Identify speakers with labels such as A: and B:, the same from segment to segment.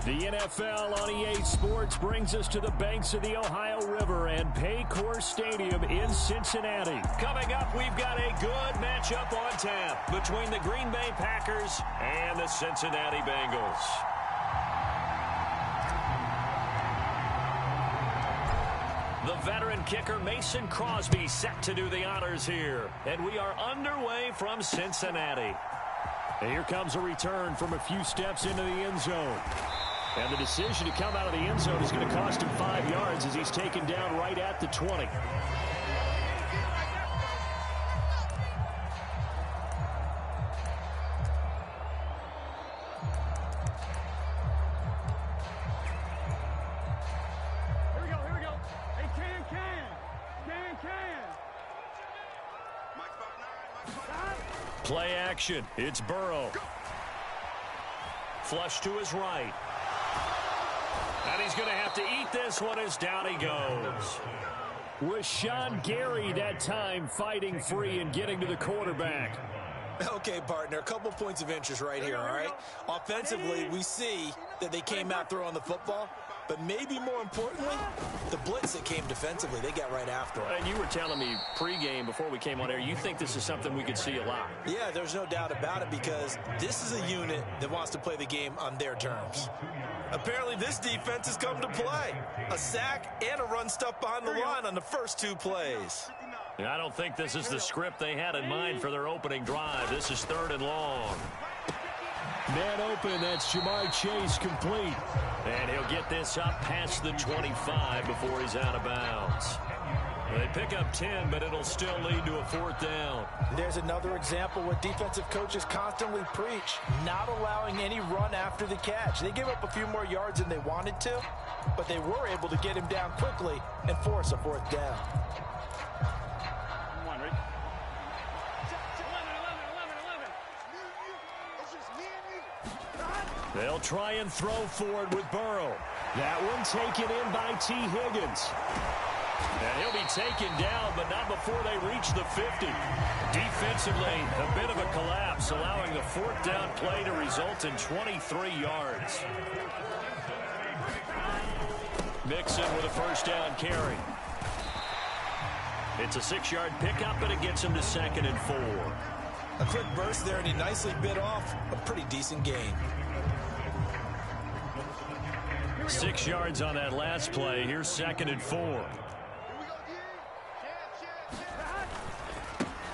A: The NFL on EA Sports brings us to the banks of the Ohio River and Paycor Stadium in Cincinnati. Coming up, we've got a good matchup on tap between the Green Bay Packers and the Cincinnati Bengals. The veteran kicker Mason Crosby set to do the honors here. And we are underway from Cincinnati. And here comes a return from a few steps into the end zone. And the decision to come out of the end zone is going to cost him 5 yards as he's taken down right at the 20. Play action. It's Burrow. Flush to his right. And he's going to have to eat this one as down he goes. Rashawn Gary that time fighting free and getting to the quarterback.
B: Okay, partner, a couple points of interest right here, all right? Offensively, we see that they came out throwing the football, but maybe more importantly, the blitz that came defensively, they got right after it.
A: And you were telling me pregame before we came on air, you think this is something we could see a lot.
B: Yeah, there's no doubt about it because this is a unit that wants to play the game on their terms. Apparently, this defense has come to play. A sack and a run stuff behind the line on the first 2 plays.
A: I don't think this is the script they had in mind for their opening drive. This is 3rd and long. Man open, that's Jamar Chase complete. And he'll get this up past the 25 before he's out of bounds. They pick up 10, but it'll still lead to a 4th down.
B: There's another example what defensive coaches constantly preach, not allowing any run after the catch. They gave up a few more yards than they wanted to, but they were able to get him down quickly and force a 4th down.
A: They'll try and throw forward with Burrow. That one taken in by T. Higgins. And he'll be taken down, but not before they reach the 50. Defensively, a bit of a collapse, allowing the 4th down play to result in 23 yards. Mixon with a 1st down carry. It's a 6-yard pickup, but it gets him to 2nd and 4.
B: A quick burst there, and he nicely bit off a pretty decent gain.
A: 6 yards on that last play. Here's 2nd and 4.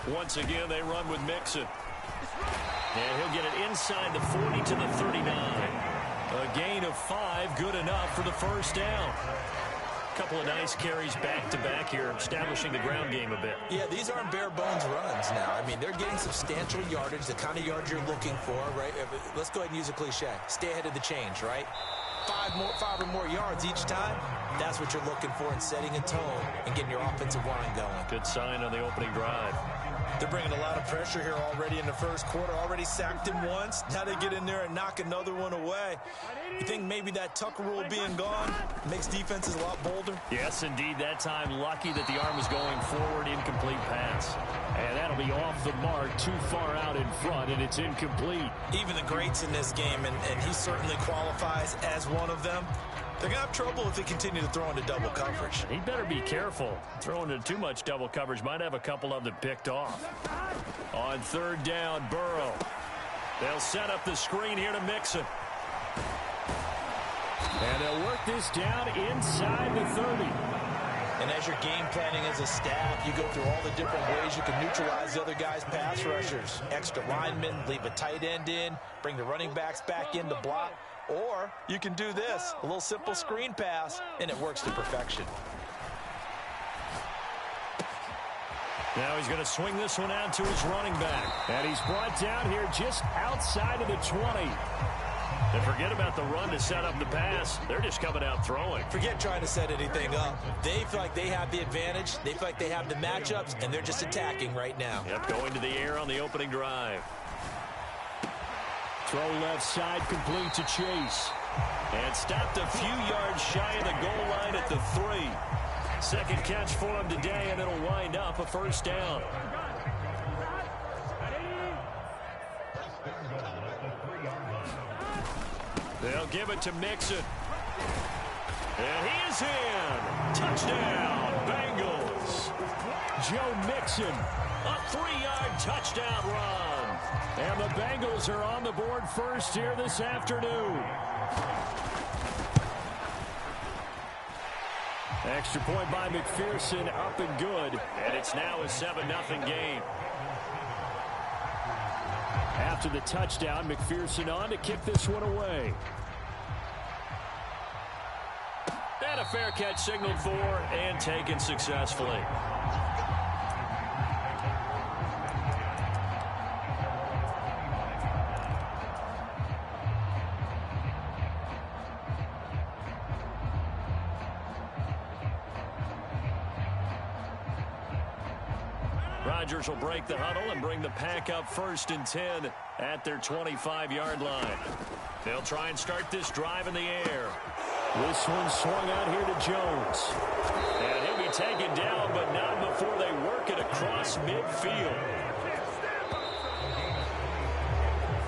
A: Once again, they run with Mixon. And he'll get it inside the 40 to the 39. A gain of 5, good enough for the 1st down. A couple of nice carries back-to-back here, establishing the ground game a bit.
B: Yeah, these aren't bare-bones runs now. I mean, they're getting substantial yardage, the kind of yards you're looking for, right? Let's go ahead and use a cliche. Stay ahead of the change, right? 5 or more yards each time, that's what you're looking for in setting a tone and getting your offensive line going.
A: Good sign on the opening drive.
B: They're bringing a lot of pressure here already in the 1st quarter. Already sacked him once. Now they get in there and knock another one away. You think maybe that Tucker rule being gone makes defenses a lot bolder?
A: Yes, indeed. That time, lucky that the arm was going forward, incomplete pass. And that'll be off the mark, too far out in front, and it's incomplete.
B: Even the greats in this game, and he certainly qualifies as one of them, they're going to have trouble if they continue to throw into double coverage.
A: He better be careful. Throwing into too much double coverage might have a couple of them picked off. On 3rd down, Burrow. They'll set up the screen here to Mixon. And they'll work this down inside the 30.
B: And as you're game planning as a staff, you go through all the different ways you can neutralize the other guy's pass rushers. Extra linemen, leave a tight end in, bring the running backs back in to block. Or you can do this, a little simple screen pass, and it works to perfection.
A: Now he's going to swing this one out to his running back. And he's brought down here just outside of the 20. And forget about the run to set up the pass. They're just coming out throwing.
B: Forget trying to set anything up. They feel like they have the advantage. They feel like they have the matchups, and they're just attacking right now.
A: Yep, going to the air on the opening drive. Throw left side complete to Chase. And stopped a few yards shy of the goal line at the 3. Second catch for him today, and it'll wind up a 1st down. They'll give it to Mixon. And he is in. Touchdown, Bengals. Joe Mixon, a 3-yard touchdown run. And the Bengals are on the board first here this afternoon. Extra point by McPherson, up and good. And it's now a 7-0 game. After the touchdown, McPherson on to kick this one away. And a fair catch signaled for and taken successfully. Rodgers will break the huddle and bring the pack up 1st and 10 at their 25-yard line. They'll try and start this drive in the air. This one swung out here to Jones. And he'll be taken down, but not before they work it across midfield.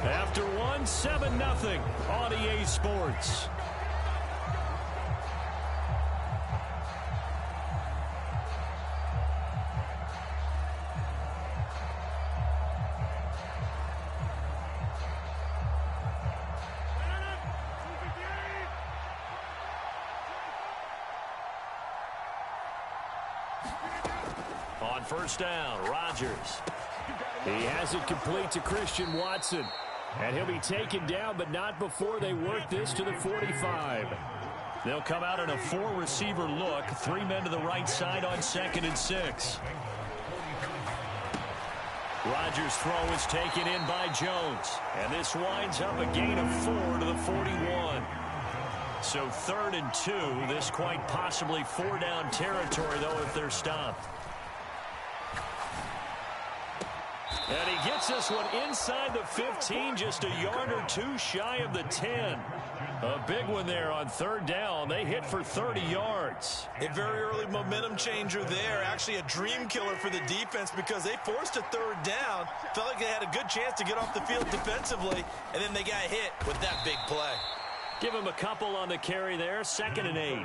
A: After one, 7-0 on EA Sports. On 1st down, Rodgers. He has it complete to Christian Watson. And he'll be taken down, but not before they work this to the 45. They'll come out in a 4-receiver look. 3 men to the right side on 2nd and 6. Rodgers' throw is taken in by Jones. And this winds up a gain of 4 to the 41. So 3rd and 2. This quite possibly 4-down territory, though, if they're stopped. And he gets this one inside the 15, just a yard or 2 shy of the 10. A big one there on 3rd down. They hit for 30 yards.
B: A very early momentum changer there. Actually a dream killer for the defense because they forced a 3rd down. Felt like they had a good chance to get off the field defensively, and then they got hit with that big play.
A: Give him a couple on the carry there. 2nd and 8.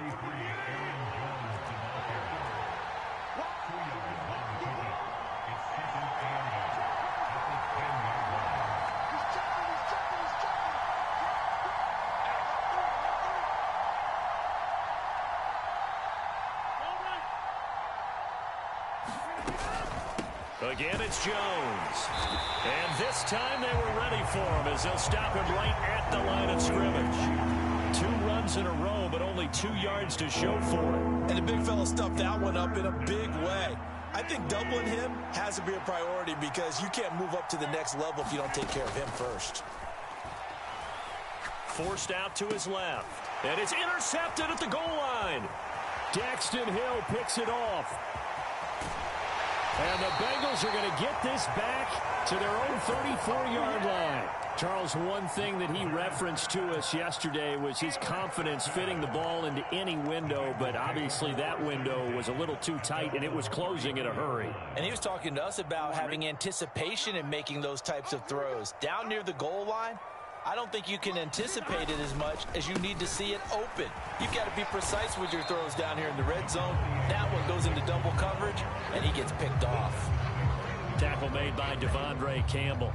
A: Again, it's Jones. And this time they were ready for him as they'll stop him right at the line of scrimmage. 2 runs in a row, but only 2 yards to show for it.
B: And the big fella stuffed that one up in a big way. I think doubling him has to be a priority because you can't move up to the next level if you don't take care of him first.
A: Forced out to his left. And it's intercepted at the goal line. Daxton Hill picks it off. And the Bengals are going to get this back to their own 34-yard line. Charles, one thing that he referenced to us yesterday was his confidence fitting the ball into any window, but obviously that window was a little too tight, and it was closing in a hurry.
B: And he was talking to us about having anticipation in making those types of throws. Down near the goal line, I don't think you can anticipate it as much as you need to see it open. You've got to be precise with your throws down here in the red zone. That one goes into double coverage, and he gets picked off.
A: Tackle made by Devondre Campbell.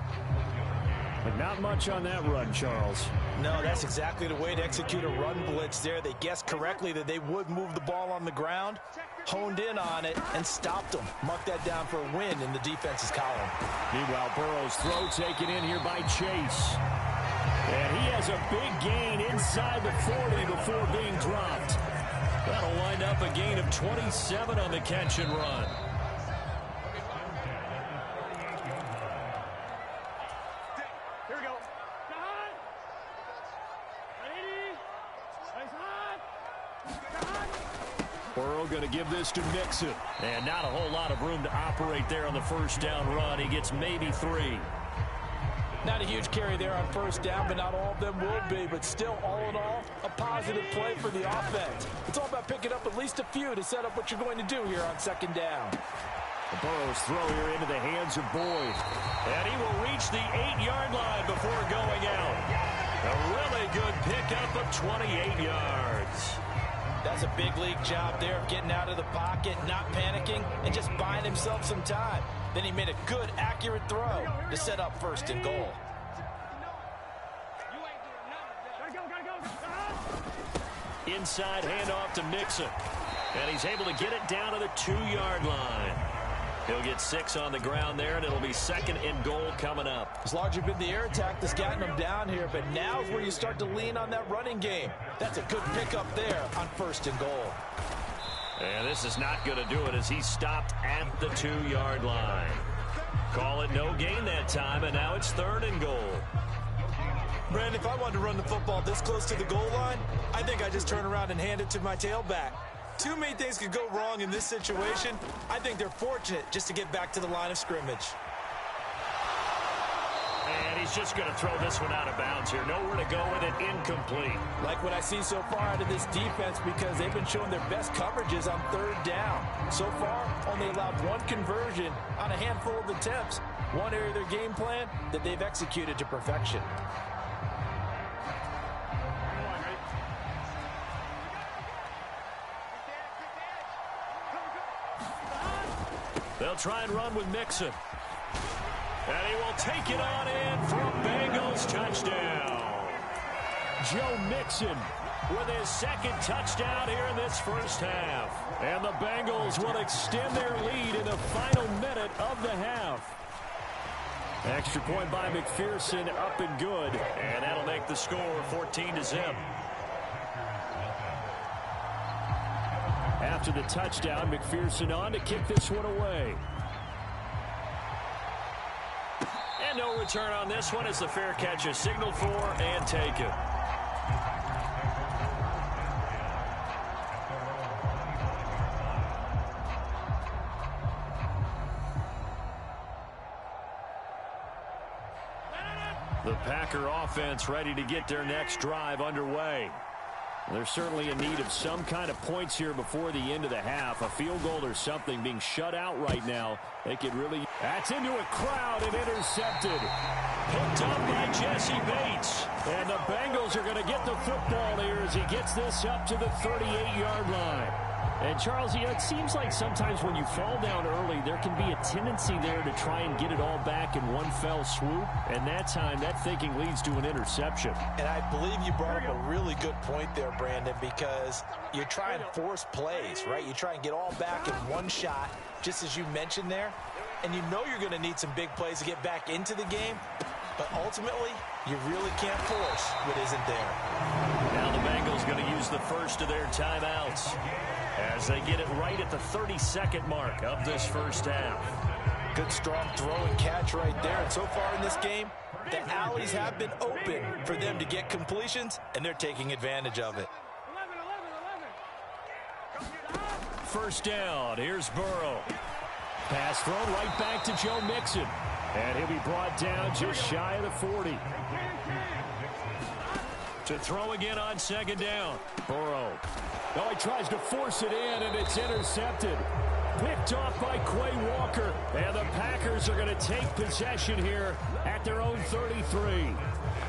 A: But not much on that run, Charles.
B: No, that's exactly the way to execute a run blitz there. They guessed correctly that they would move the ball on the ground, honed in on it, and stopped them. Mark that down for a win in the defense's column.
A: Meanwhile, Burrow's throw taken in here by Chase. And he has a big gain inside the 40 before being dropped. That'll wind up a gain of 27 on the catch and run.
C: Here we go.
A: Burrow going to give this to Mixon. And not a whole lot of room to operate there on the 1st down run. He gets maybe 3.
B: Not a huge carry there on 1st down, but not all of them will be. But still, all in all, a positive play for the offense. It's all about picking up at least a few to set up what you're going to do here on 2nd down.
A: Burrow's throw here into the hands of Boyd. And he will reach the 8-yard line before going out. A really good pickup of 28 yards.
B: That's a big league job there of getting out of the pocket, not panicking, and just buying himself some time. Then he made a good, accurate throw to set up 1st and goal.
A: Inside handoff to Mixon. And he's able to get it down to the 2-yard line. He'll get 6 on the ground there, and it'll be 2nd and goal coming up.
B: It's largely been the air attack that's gotten him down here, but now is where you start to lean on that running game. That's a good pickup there on 1st and goal.
A: And this is not going to do it as he's stopped at the 2-yard line. Call it no gain that time, and now it's 3rd and goal.
B: Brandon, if I wanted to run the football this close to the goal line, I think I just turn around and hand it to my tailback. Too many things could go wrong in this situation. I think they're fortunate just to get back to the line of scrimmage.
A: And he's just going to throw this one out of bounds here. Nowhere to go with it. Incomplete.
B: Like what I see so far out of this defense, because they've been showing their best coverages on 3rd down. So far, only allowed 1 conversion on a handful of attempts. One area of their game plan that they've executed to perfection.
A: They'll try and run with Mixon. And he will take it on in for a Bengals touchdown. Joe Mixon with his 2nd touchdown here in this 1st half. And the Bengals will extend their lead in the final minute of the half. Extra point by McPherson, up and good. And that'll make the score 14-0. After the touchdown, McPherson on to kick this one away. And no return on this one as the fair catch is signaled for and taken. The Packer offense ready to get their next drive underway. They're certainly in need of some kind of points here before the end of the half. A field goal or something. Being shut out right now. They could really... That's into a crowd and intercepted. Picked up by Jesse Bates. And the Bengals are going to get the football here as he gets this up to the 38-yard line. And, Charles, you know, it seems like sometimes when you fall down early, there can be a tendency there to try and get it all back in one fell swoop. And that time, that thinking leads to an interception.
B: And I believe you brought up a really good point there, Brandon, because you try and force plays, right? You try and get all back in one shot, just as you mentioned there. And you know you're going to need some big plays to get back into the game. But ultimately, you really can't force what isn't there.
A: Now the Bengals going to use the first of their timeouts as they get it right at the 32nd mark of this 1st half.
B: Good strong throw and catch right there. And so far in this game, the alleys have been open for them to get completions, and they're taking advantage of it.
A: 1st down. Here's Burrow. Pass thrown right back to Joe Mixon. And he'll be brought down just shy of the 40. To throw again on 2nd down. Burrow. Oh, he tries to force it in, and it's intercepted. Picked off by Quay Walker. And the Packers are going to take possession here at their own 33.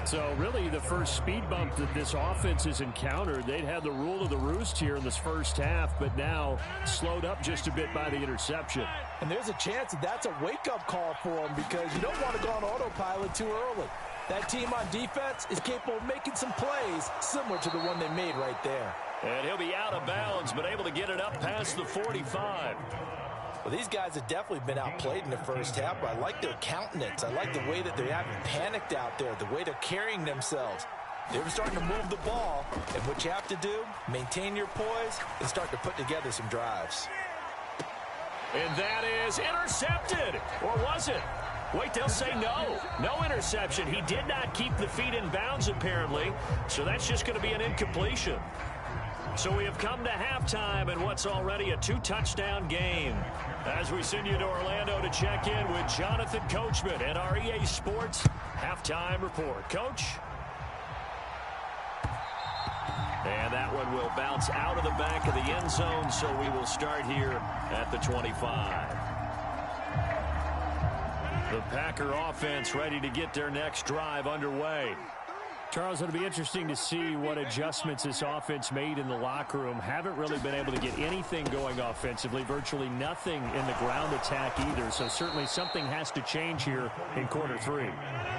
A: So really the first speed bump that this offense has encountered. They'd had the rule of the roost here in this 1st half, but now slowed up just a bit by the interception.
B: And there's a chance that that's a wake-up call for them, because you don't want to go on autopilot too early. That team on defense is capable of making some plays similar to the one they made right there.
A: And he'll be out of bounds, but able to get it up past the 45.
B: Well, these guys have definitely been outplayed in the 1st half, but I like their countenance. I like the way that they haven't panicked out there, the way they're carrying themselves. They're starting to move the ball, and what you have to do, maintain your poise and start to put together some drives.
A: And that is intercepted. Or was it? Wait, they'll say no. No interception. He did not keep the feet in bounds, apparently, so that's just going to be an incompletion. So we have come to halftime in what's already a 2-touchdown game. As we send you to Orlando to check in with Jonathan Coachman at our EA Sports Halftime Report. Coach? And that one will bounce out of the back of the end zone, so we will start here at the 25. The Packer offense ready to get their next drive underway. Charles, it'll be interesting to see what adjustments this offense made in the locker room. Haven't really been able to get anything going offensively, virtually nothing in the ground attack either. So certainly something has to change here in quarter three.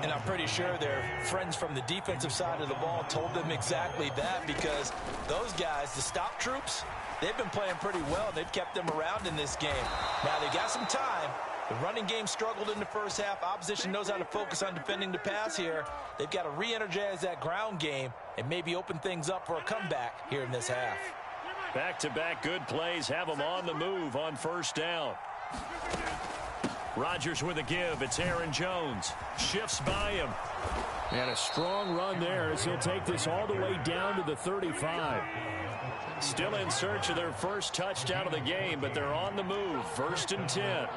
B: And I'm pretty sure their friends from the defensive side of the ball told them exactly that, because those guys, the stop troops, they've been playing pretty well. They've kept them around in this game. Now they got some time. The running game struggled in the first half. Opposition knows how to focus on defending the pass here. They've got to re-energize that ground game and maybe open things up for a comeback here in this half.
A: Back-to-back good plays have them on the move on first down. Rodgers with a give. It's Aaron Jones. Shifts by him. And a strong run there as he'll take this all the way down to the 35. Still in search of their first touchdown of the game, but they're on the move. 1st and 10.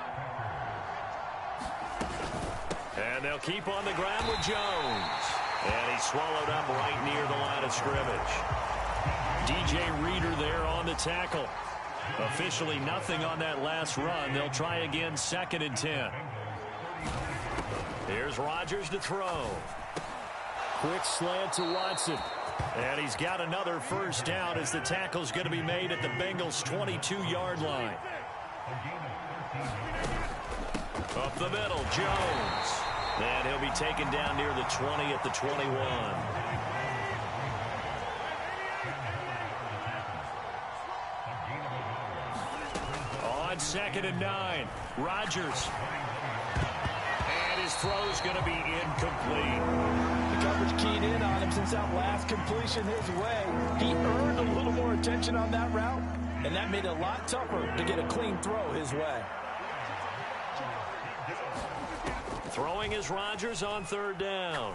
A: And they'll keep on the ground with Jones. And he's swallowed up right near the line of scrimmage. DJ Reader there on the tackle. Officially nothing on that last run. They'll try again 2nd and 10. Here's Rodgers to throw. Quick slant to Watson. And he's got another first down as the tackle's going to be made at the Bengals' 22-yard line. Up the middle, Jones. And he'll be taken down near the 20 at the 21. On 2nd and 9, Rodgers. And his throw's going to be incomplete.
B: The coverage keyed in on him since that last completion his way. He earned a little more attention on that route, and that made it a lot tougher to get a clean throw his way.
A: Throwing is Rodgers on 3rd down.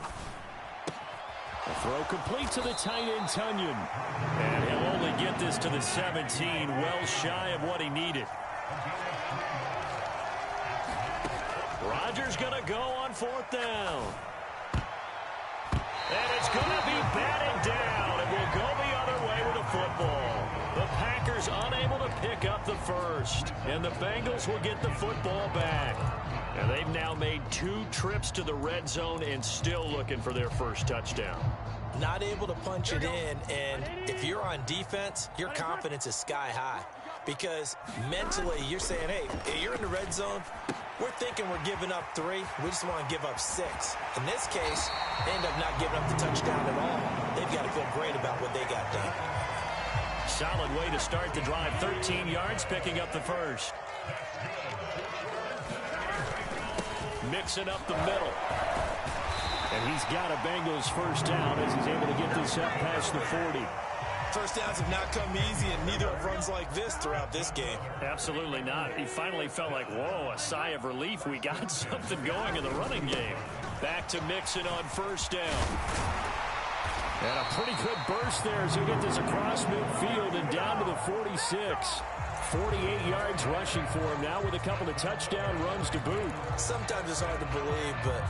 A: A throw complete to the tight end, Tunyon. And he'll only get this to the 17, well shy of what he needed. Rodgers going to go on 4th down. And it's going to be batted down, and we'll go the other way with the football. The Packers unable to pick up the first, and the Bengals will get the football back. And they've now made 2 trips to the red zone and still looking for their first touchdown.
B: Not able to punch it in, and if you're on defense, your confidence is sky high. Because mentally, you're saying, hey, you're in the red zone. We're thinking we're giving up 3. We just want to give up 6. In this case, they end up not giving up the touchdown at all. They've got to feel great about what they got done.
A: Solid way to start the drive. 13 yards, picking up the first. Mixing up the middle. And he's got a Bengals first down as he's able to get this up past the 40.
B: First downs have not come easy, and neither have runs like this throughout this game.
A: Absolutely not. He finally felt like, whoa, a sigh of relief. We got something going in the running game. Back to Mixon on first down. And a pretty good burst there as he'll get this across midfield and down to the 46. 48 yards rushing for him now with a couple of touchdown runs to boot.
B: Sometimes it's hard to believe, but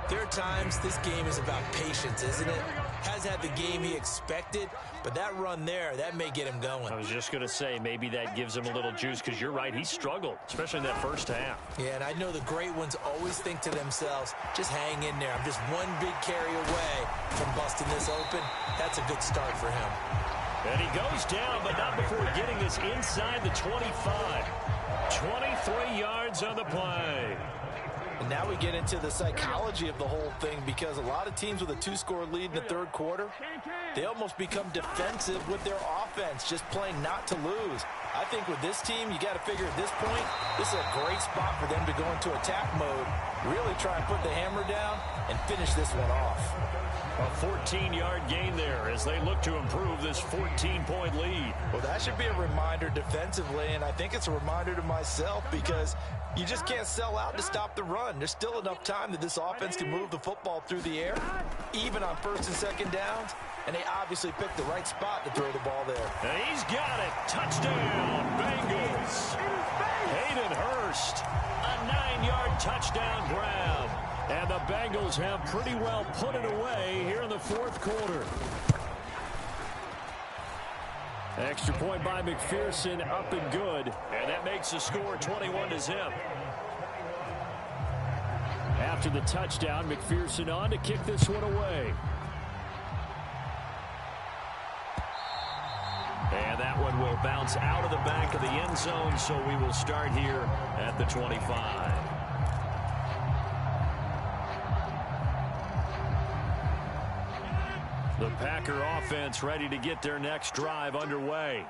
B: there are times this game is about patience, isn't it? Has had the game he expected, but that run there, that may get him going.
A: I was just going to say, maybe that gives him a little juice, because you're right, he struggled, especially in that first half.
B: Yeah, and I know the great ones always think to themselves, just hang in there. I'm just one big carry away from busting this open. That's a good start for him.
A: And he goes down, but not before getting this inside the 25. 23 yards on the play.
B: And now we get into the psychology of the whole thing, because a lot of teams with a 2-score lead in the third quarter, they almost become defensive with their offense, just playing not to lose. I think with this team, you got to figure at this point, this is a great spot for them to go into attack mode, really try and put the hammer down and finish this one off.
A: A 14-yard gain there as they look to improve this 14-point lead.
B: Well, that should be a reminder defensively, and I think it's a reminder to myself, because you just can't sell out to stop the run. There's still enough time that this offense can move the football through the air, even on 1st and 2nd downs, and they obviously picked the right spot to throw the ball there.
A: And he's got it. Touchdown, Bengals. Hayden Hurst, a 9-yard touchdown grab. And the Bengals have pretty well put it away here in the fourth quarter. Extra point by McPherson, up and good. And that makes the score 21-0. After the touchdown, McPherson on to kick this one away. that one will bounce out of the back of the end zone, so we will start here at the 25. The Packer offense ready to get their next drive underway.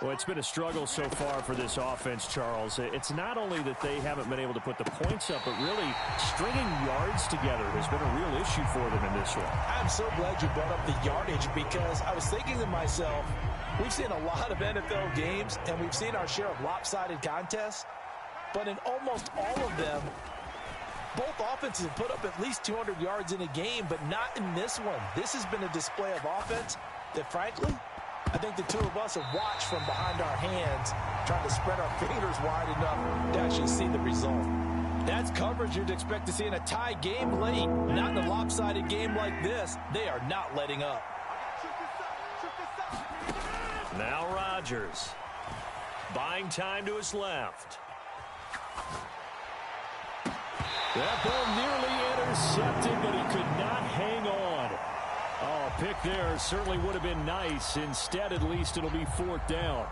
A: Well, it's been a struggle so far for this offense, Charles. It's not only that they haven't been able to put the points up, but really stringing yards together has been a real issue for them in this one.
B: I'm so glad you brought up the yardage, because I was thinking to myself, we've seen a lot of NFL games, and we've seen our share of lopsided contests, but in almost all of them, both offenses have put up at least 200 yards in a game, but not in this one. This has been a display of offense that, frankly, I think the two of us have watched from behind our hands, trying to spread our fingers wide enough to actually see the result. That's coverage you'd expect to see in a tie game late. Not in a lopsided game like this. They are not letting up.
A: Now Rodgers. Buying time to his left. That ball nearly intercepted, but he could not hang on. Oh, pick there certainly would have been nice. Instead, at least, it'll be 4th down.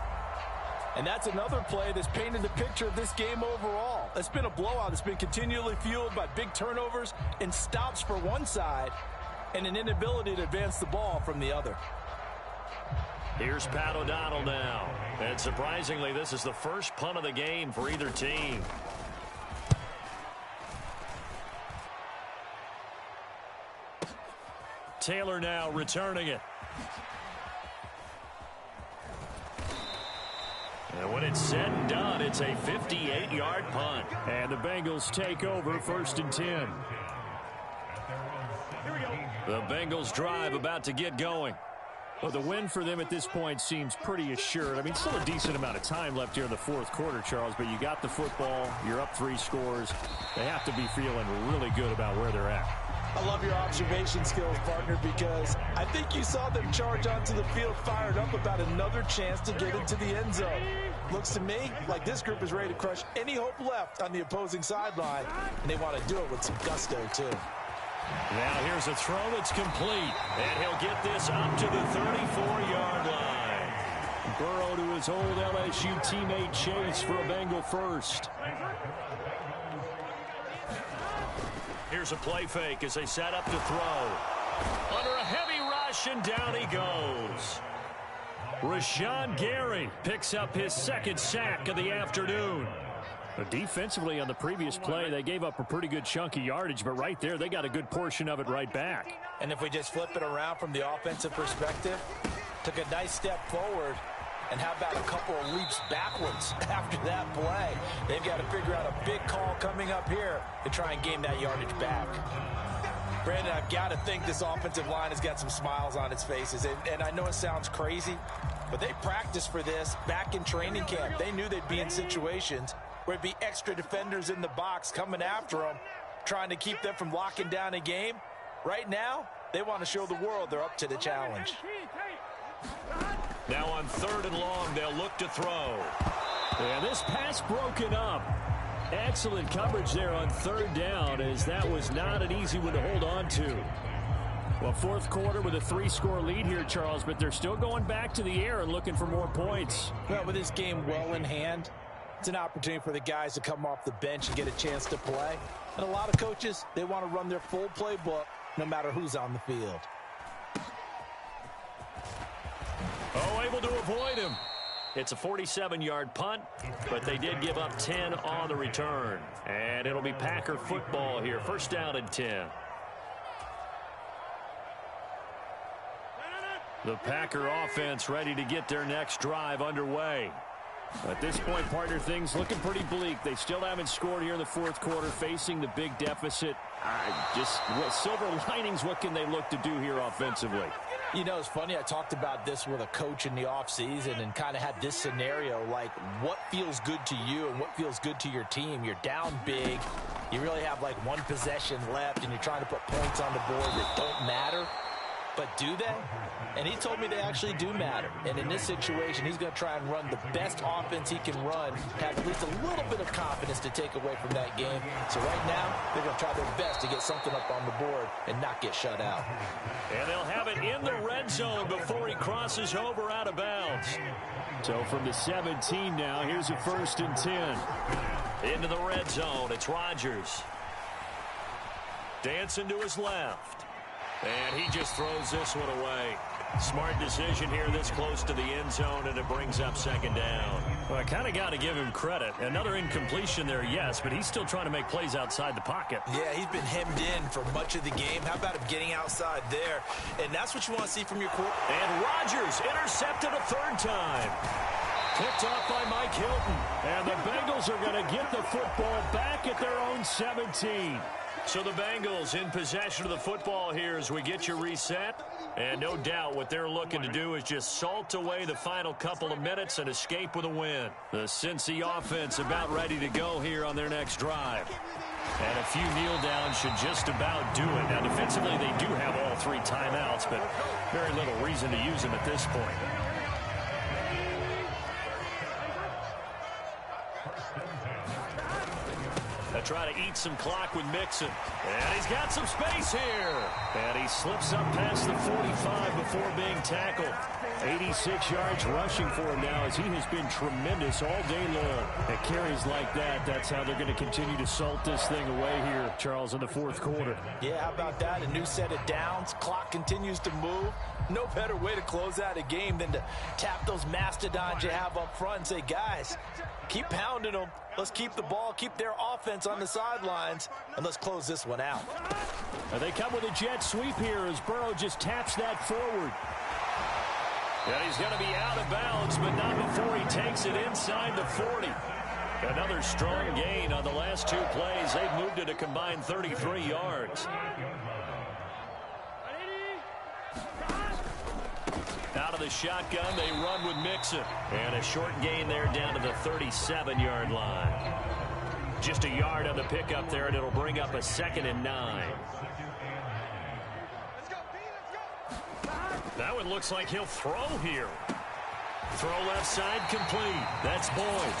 B: And that's another play that's painted the picture of this game overall. It's been a blowout. It's been continually fueled by big turnovers and stops for one side and an inability to advance the ball from the other.
A: Here's Pat O'Donnell now. And surprisingly, this is the first punt of the game for either team. Taylor now returning it. And when it's said and done, it's a 58-yard punt. And the Bengals take over 1st and 10.
C: Here we go.
A: The Bengals drive about to get going. Well, the win for them at this point seems pretty assured. I mean, still a decent amount of time left here in the 4th quarter, Charles, but you got the football, you're up 3 scores. They have to be feeling really good about where they're at.
B: I love your observation skills, partner, because I think you saw them charge onto the field fired up about another chance to get into the end zone. Looks to me like this group is ready to crush any hope left on the opposing sideline, and they want to do it with some gusto, too.
A: Now here's a throw that's complete, and he'll get this up to the 34-yard line. Burrow to his old LSU teammate Chase for a Bengal first. Here's a play fake as they set up to throw. Under a heavy rush, and down he goes. Rashawn Gary picks up his 2nd sack of the afternoon. But defensively on the previous play, they gave up a pretty good chunk of yardage, but right there, they got a good portion of it right back.
B: And if we just flip it around from the offensive perspective, took a nice step forward, and how about a couple of leaps backwards after that play? They've got to figure out a big call coming up here to try and gain that yardage back. Brandon, I've got to think this offensive line has got some smiles on its faces. And I know it sounds crazy, but they practiced for this back in training camp. They knew they'd be in situations where it'd be extra defenders in the box coming after them, trying to keep them from locking down a game. Right now, they want to show the world they're up to the challenge.
A: Now on 3rd and long, they'll look to throw. And this pass broken up. Excellent coverage there on 3rd down, as that was not an easy one to hold on to. Well, 4th quarter with a 3-score lead here, Charles, but they're still going back to the air and looking for more points.
B: Well, with this game well in hand, it's an opportunity for the guys to come off the bench and get a chance to play. And a lot of coaches, they want to run their full playbook no matter who's on the field.
A: Oh, able to avoid him. It's a 47-yard punt, but they did give up 10 on the return. And it'll be Packer football here. 1st down and 10. The Packer offense ready to get their next drive underway. At this point, partner, things looking pretty bleak. They still haven't scored here in the 4th quarter, facing the big deficit. Silver linings, what can they look to do here offensively?
B: You know, it's funny, I talked about this with a coach in the offseason and kind of had this scenario, like what feels good to you and what feels good to your team. You're down big. You really have like one possession left, and you're trying to put points on the board that don't matter. But do they? And he told me they actually do matter. And in this situation, he's going to try and run the best offense he can run, have at least a little bit of confidence to take away from that game. So right now, they're going to try their best to get something up on the board and not get shut out.
A: And they'll have it in the red zone before he crosses over out of bounds. So from the 17 now, here's a 1st and 10. Into the red zone, it's Rodgers. Dancing to his left. And he just throws this one away. Smart decision here this close to the end zone, and it brings up 2nd down. Well, I kind of got to give him credit. Another incompletion there, yes, but he's still trying to make plays outside the pocket.
B: Yeah, he's been hemmed in for much of the game. How about him getting outside there? And that's what you want to see from your quarterback.
A: And Rodgers intercepted a 3rd time. Picked off by Mike Hilton. And the Bengals are going to get the football back at their own 17. So the Bengals in possession of the football here as we get you reset. And no doubt what they're looking to do is just salt away the final couple of minutes and escape with a win. The Cincy offense about ready to go here on their next drive. And a few kneel downs should just about do it. Now defensively they do have all 3 timeouts, but very little reason to use them at this point. Try to eat some clock with Mixon. And he's got some space here. And he slips up past the 45 before being tackled. 86 yards rushing for him now as he has been tremendous all day long. At carries like that, that's how they're going to continue to salt this thing away here, Charles, in the 4th quarter.
B: Yeah, how about that? A new set of downs. Clock continues to move. No better way to close out a game than to tap those mastodons you have up front and say, guys, keep pounding them. Let's keep the ball, keep their offense on the sidelines, and let's close this one out.
A: They come with a jet sweep here as Burrow just taps that forward. And he's going to be out of bounds, but not before he takes it inside the 40. Another strong gain on the last 2 plays. They've moved it a combined 33 yards. Out of the shotgun, they run with Mixon. And a short gain there down to the 37-yard line. Just a yard on the pickup there, and it'll bring up a 2nd and 9. That one looks like he'll throw here. Throw left side complete. That's Boyd.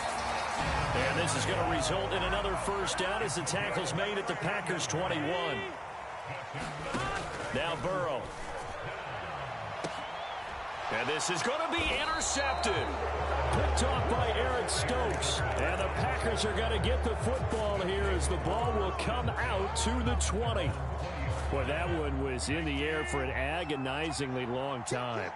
A: And this is going to result in another 1st down as the tackle's made at the Packers' 21. Now Burrow. And this is going to be intercepted. Picked off by Eric Stokes. And the Packers are going to get the football here as the ball will come out to the 20. Boy, that one was in the air for an agonizingly long time.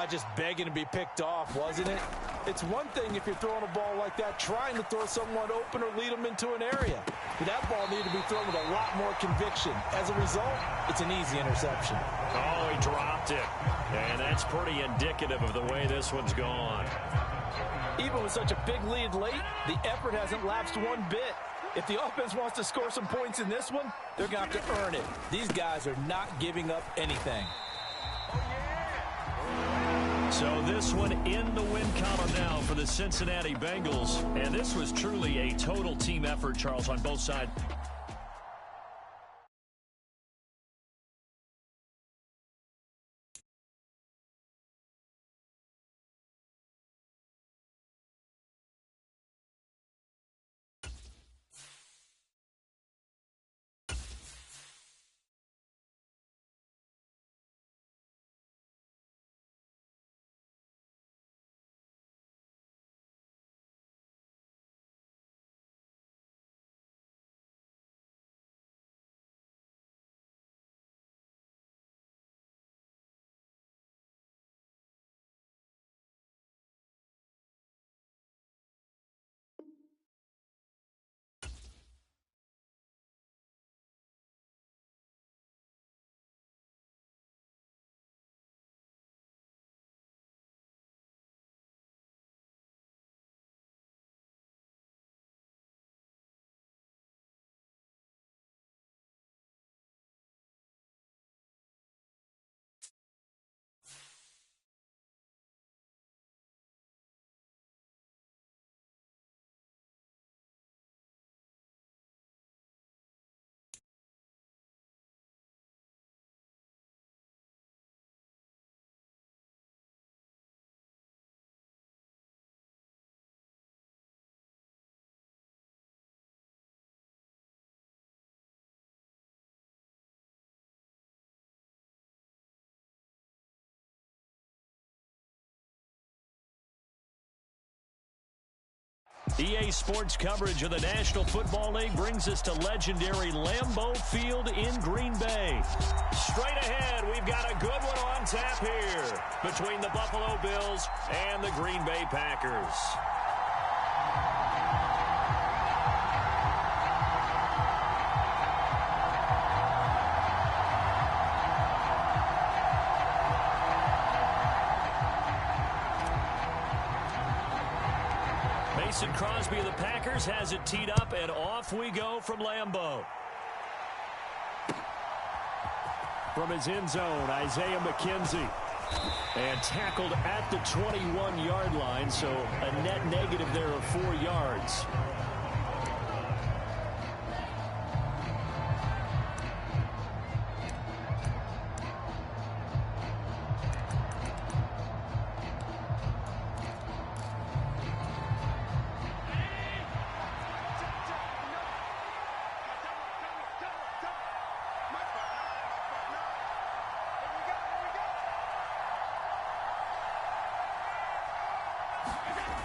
B: Just begging to be picked off, wasn't it? It's one thing if you're throwing a ball like that, trying to throw someone open or lead them into an area. But that ball needed to be thrown with a lot more conviction. As a result, it's an easy interception.
A: Oh, he dropped it. And that's pretty indicative of the way this one's gone.
B: Even with such a big lead late, the effort hasn't lapsed one bit. If the offense wants to score some points in this one, they're going to have to earn it. These guys are not giving up anything.
A: So this one in the win column now for the Cincinnati Bengals. And this was truly a total team effort, Charles, on both sides. EA Sports coverage of the National Football League brings us to legendary Lambeau Field in Green Bay. Straight ahead, we've got a good one on tap here between the Buffalo Bills and the Green Bay Packers. Mason Crosby of the Packers has it teed up, and off we go from Lambeau. From his end zone, Isaiah McKenzie. And tackled at the 21-yard line, so a net negative there of 4 yards.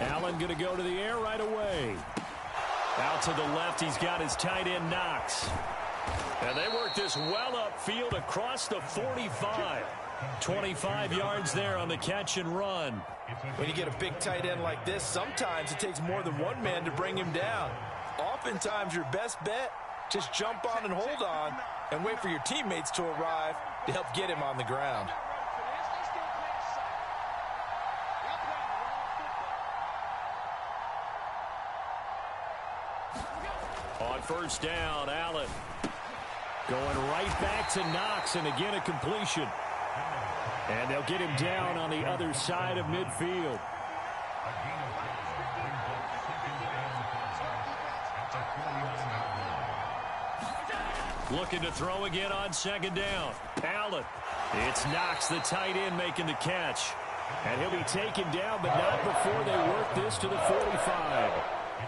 A: Allen going to go to the air right away. Out to the left, he's got his tight end Knox. And they work this well upfield across the 45. 25 yards there on the catch and run.
B: When you get a big tight end like this, sometimes it takes more than one man to bring him down. Oftentimes, your best bet, just jump on and hold on and wait for your teammates to arrive to help get him on the ground.
A: On first down, Allen going right back to Knox, and again a completion. And they'll get him down on the other side of midfield. Looking to throw again on second down. Allen. It's Knox, the tight end, making the catch. And he'll be taken down, but not before they work this to the 45.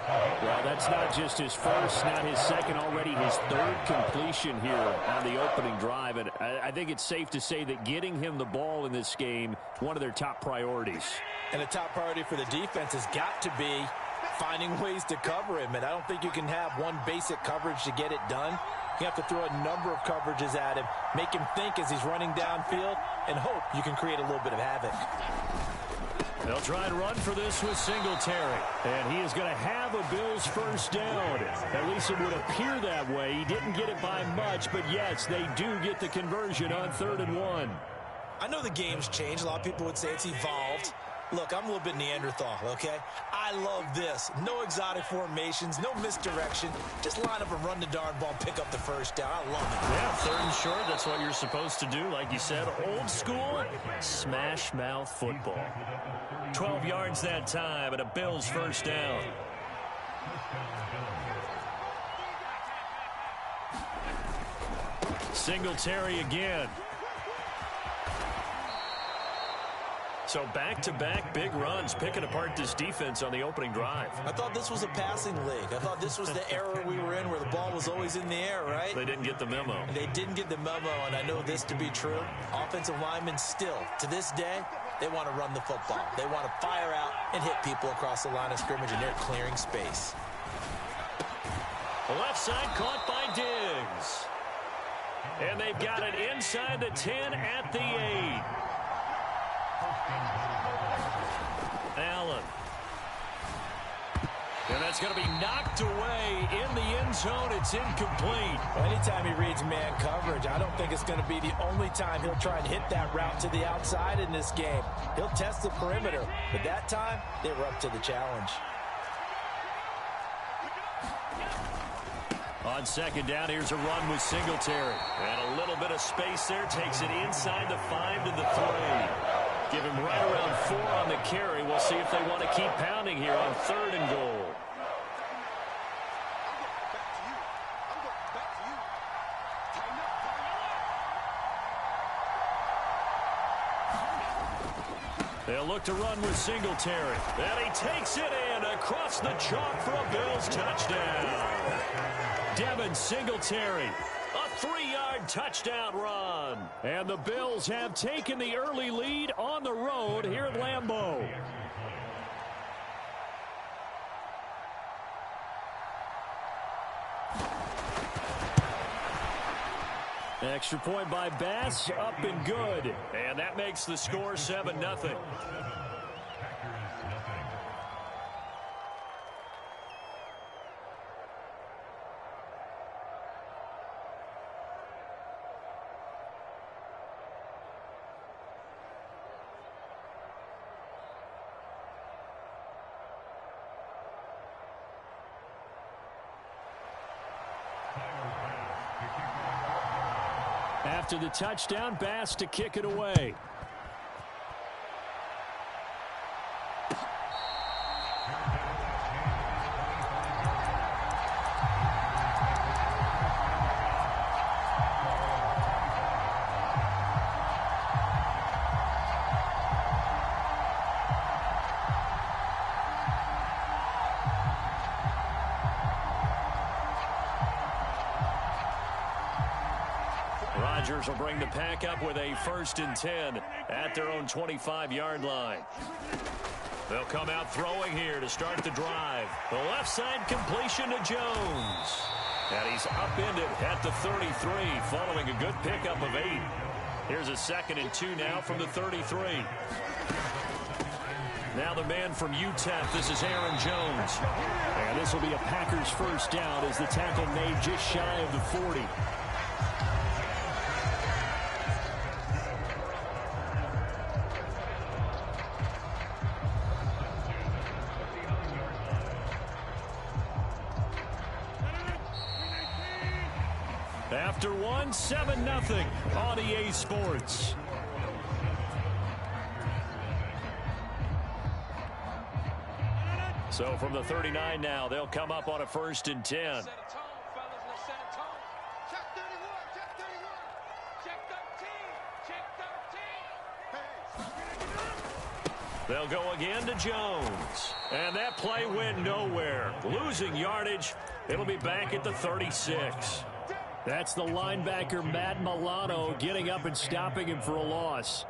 A: Well, that's not just his first, not his second, already his third completion here on the opening drive. And I think it's safe to say that getting him the ball in this game, one of their top priorities.
B: And a top priority for the defense has got to be finding ways to cover him. And I don't think you can have one basic coverage to get it done. You have to throw a number of coverages at him, make him think as he's running downfield, and hope you can create a little bit of havoc.
A: They'll try and run for this with Singletary. And he is going to have a Bills first down. At least it would appear that way. He didn't get it by much, but yes, they do get the conversion on 3rd and 1.
B: I know the game's changed. A lot of people would say it's evolved. Look, I'm a little bit Neanderthal, okay? I love this. No exotic formations, no misdirection. Just line up and run the darn ball, pick up the first down. I love it.
A: Yeah, 3rd and short, that's what you're supposed to do. Like you said, old school, smash mouth football. 12 yards that time, and a Bills first down. Singletary again. So back-to-back big runs, picking apart this defense on the opening drive.
B: I thought this was a passing league. I thought this was the era we were in where the ball was always in the air, right?
A: They didn't get the memo.
B: They didn't get the memo, and I know this to be true. Offensive linemen still, to this day, they want to run the football. They want to fire out and hit people across the line of scrimmage, and they're clearing space.
A: The left side caught by Diggs. And they've got it inside the 10 at the 8. Allen. And that's going to be knocked away in the end zone. It's incomplete.
B: Well, anytime he reads man coverage, I don't think it's going to be the only time he'll try and hit that route to the outside in this game. He'll test the perimeter, but that time, they were up to the challenge.
A: On second down, here's a run with Singletary. And a little bit of space there. Takes it inside the 5 to the 3. Give him right around 4 on the carry. We'll see if they want to keep pounding here on 3rd and goal. They'll look to run with Singletary. And he takes it in across the chalk for a Bills touchdown. Devin Singletary. A 3-yard touchdown run. And the Bills have taken the early lead on the road here at Lambeau. Extra point by Bass, up and good. And that makes the score 7-0. After the touchdown, Bass to kick it away. Rodgers will bring the pack up with a 1st and 10 at their own 25-yard line. They'll come out throwing here to start the drive. The left side completion to Jones. And he's upended at the 33 following a good pickup of 8. Here's a 2nd and 2 now from the 33. Now the man from UTEP, this is Aaron Jones. And this will be a Packers 1st down as the tackle made just shy of the 40. After 1, 7-0 on EA Sports. So from the 39 now, they'll come up on a 1st and 10. They'll go again to Jones. And that play went nowhere. Losing yardage. It'll be back at the 36. That's the linebacker, Matt Milano, getting up and stopping him for a loss.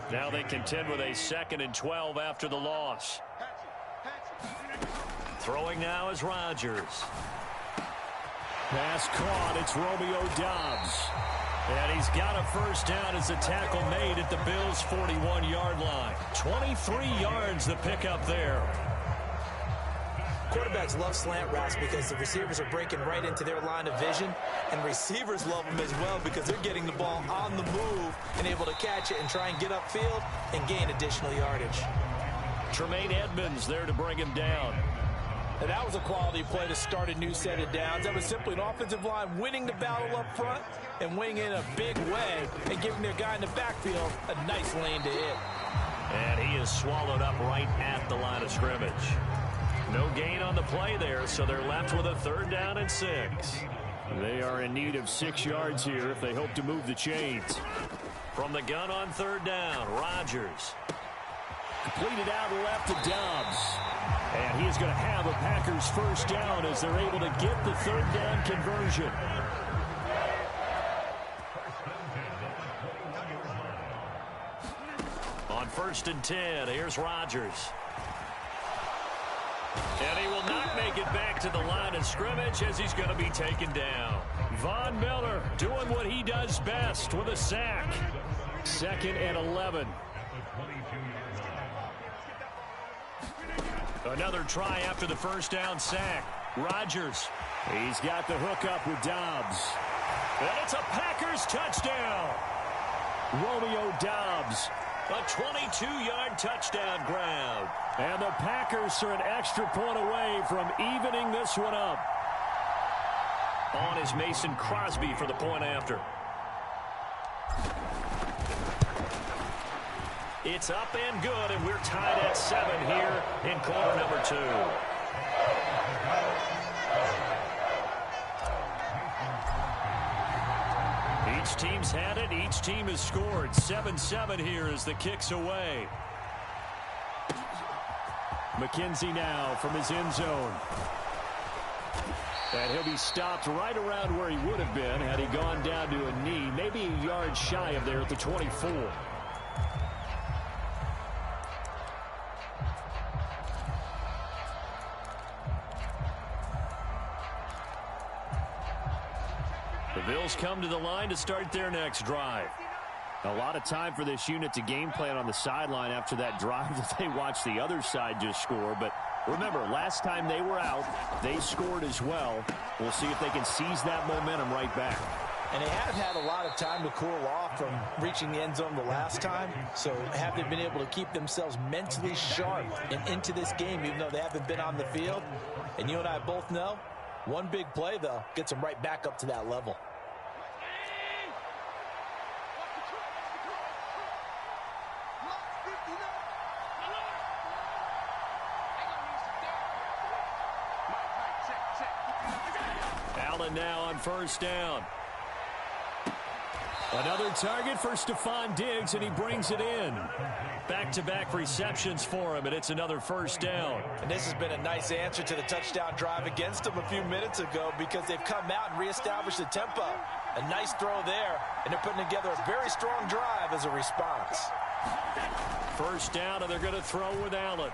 A: Now they contend with a 2nd and 12 after the loss. Throwing now is Rodgers. Pass caught. It's Romeo Doubs. And he's got a 1st down as the tackle made at the Bills' 41-yard line. 23 yards the pickup there.
B: Quarterbacks love slant routes because the receivers are breaking right into their line of vision, and receivers love them as well because they're getting the ball on the move and able to catch it and try and get upfield and gain additional yardage.
A: Tremaine Edmonds there to bring him down.
B: And that was a quality play to start a new set of downs. That was simply an offensive line winning the battle up front and winning in a big way and giving their guy in the backfield a nice lane to hit.
A: And he is swallowed up right at the line of scrimmage. No gain on the play there, so they're left with a 3rd down and 6. They are in need of 6 yards here if they hope to move the chains. From the gun on 3rd down, Rodgers. Completed out left to Doubs. And he is going to have a Packers 1st down as they're able to get the 3rd down conversion. On 1st and 10, here's Rodgers. And he will not make it back to the line of scrimmage as he's going to be taken down. Von Miller doing what he does best with a sack. 2nd and 11. Another try after the 1st down sack. Rodgers. He's got the hookup with Doubs. And it's a Packers touchdown. Romeo Doubs. A 22-yard touchdown grab. And the Packers are an extra point away from evening this one up. On is Mason Crosby for the point after. It's up and good, and we're tied at 7 here in quarter number 2. Each team's had it. Each team has scored. 7-7 here as the kick's away. McKenzie now from his end zone. And he'll be stopped right around where he would have been had he gone down to a knee. Maybe a yard shy of there at the 24. The Bills come to the line to start their next drive. A lot of time for this unit to game plan on the sideline after that drive that they watched the other side just score. But remember, last time they were out, they scored as well. We'll see if they can seize that momentum right back.
B: And they have had a lot of time to cool off from reaching the end zone the last time. So have they been able to keep themselves mentally sharp and into this game, even though they haven't been on the field? And you and I both know, one big play, though, gets them right back up to that level.
A: Allen now on first down. Another target for Stephon Diggs, and he brings it in. Back-to-back receptions for him, and it's another first down.
B: And this has been a nice answer to the touchdown drive against them a few minutes ago because they've come out and reestablished the tempo. A nice throw there, and they're putting together a very strong drive as a response.
A: First down, and they're going to throw with Allen.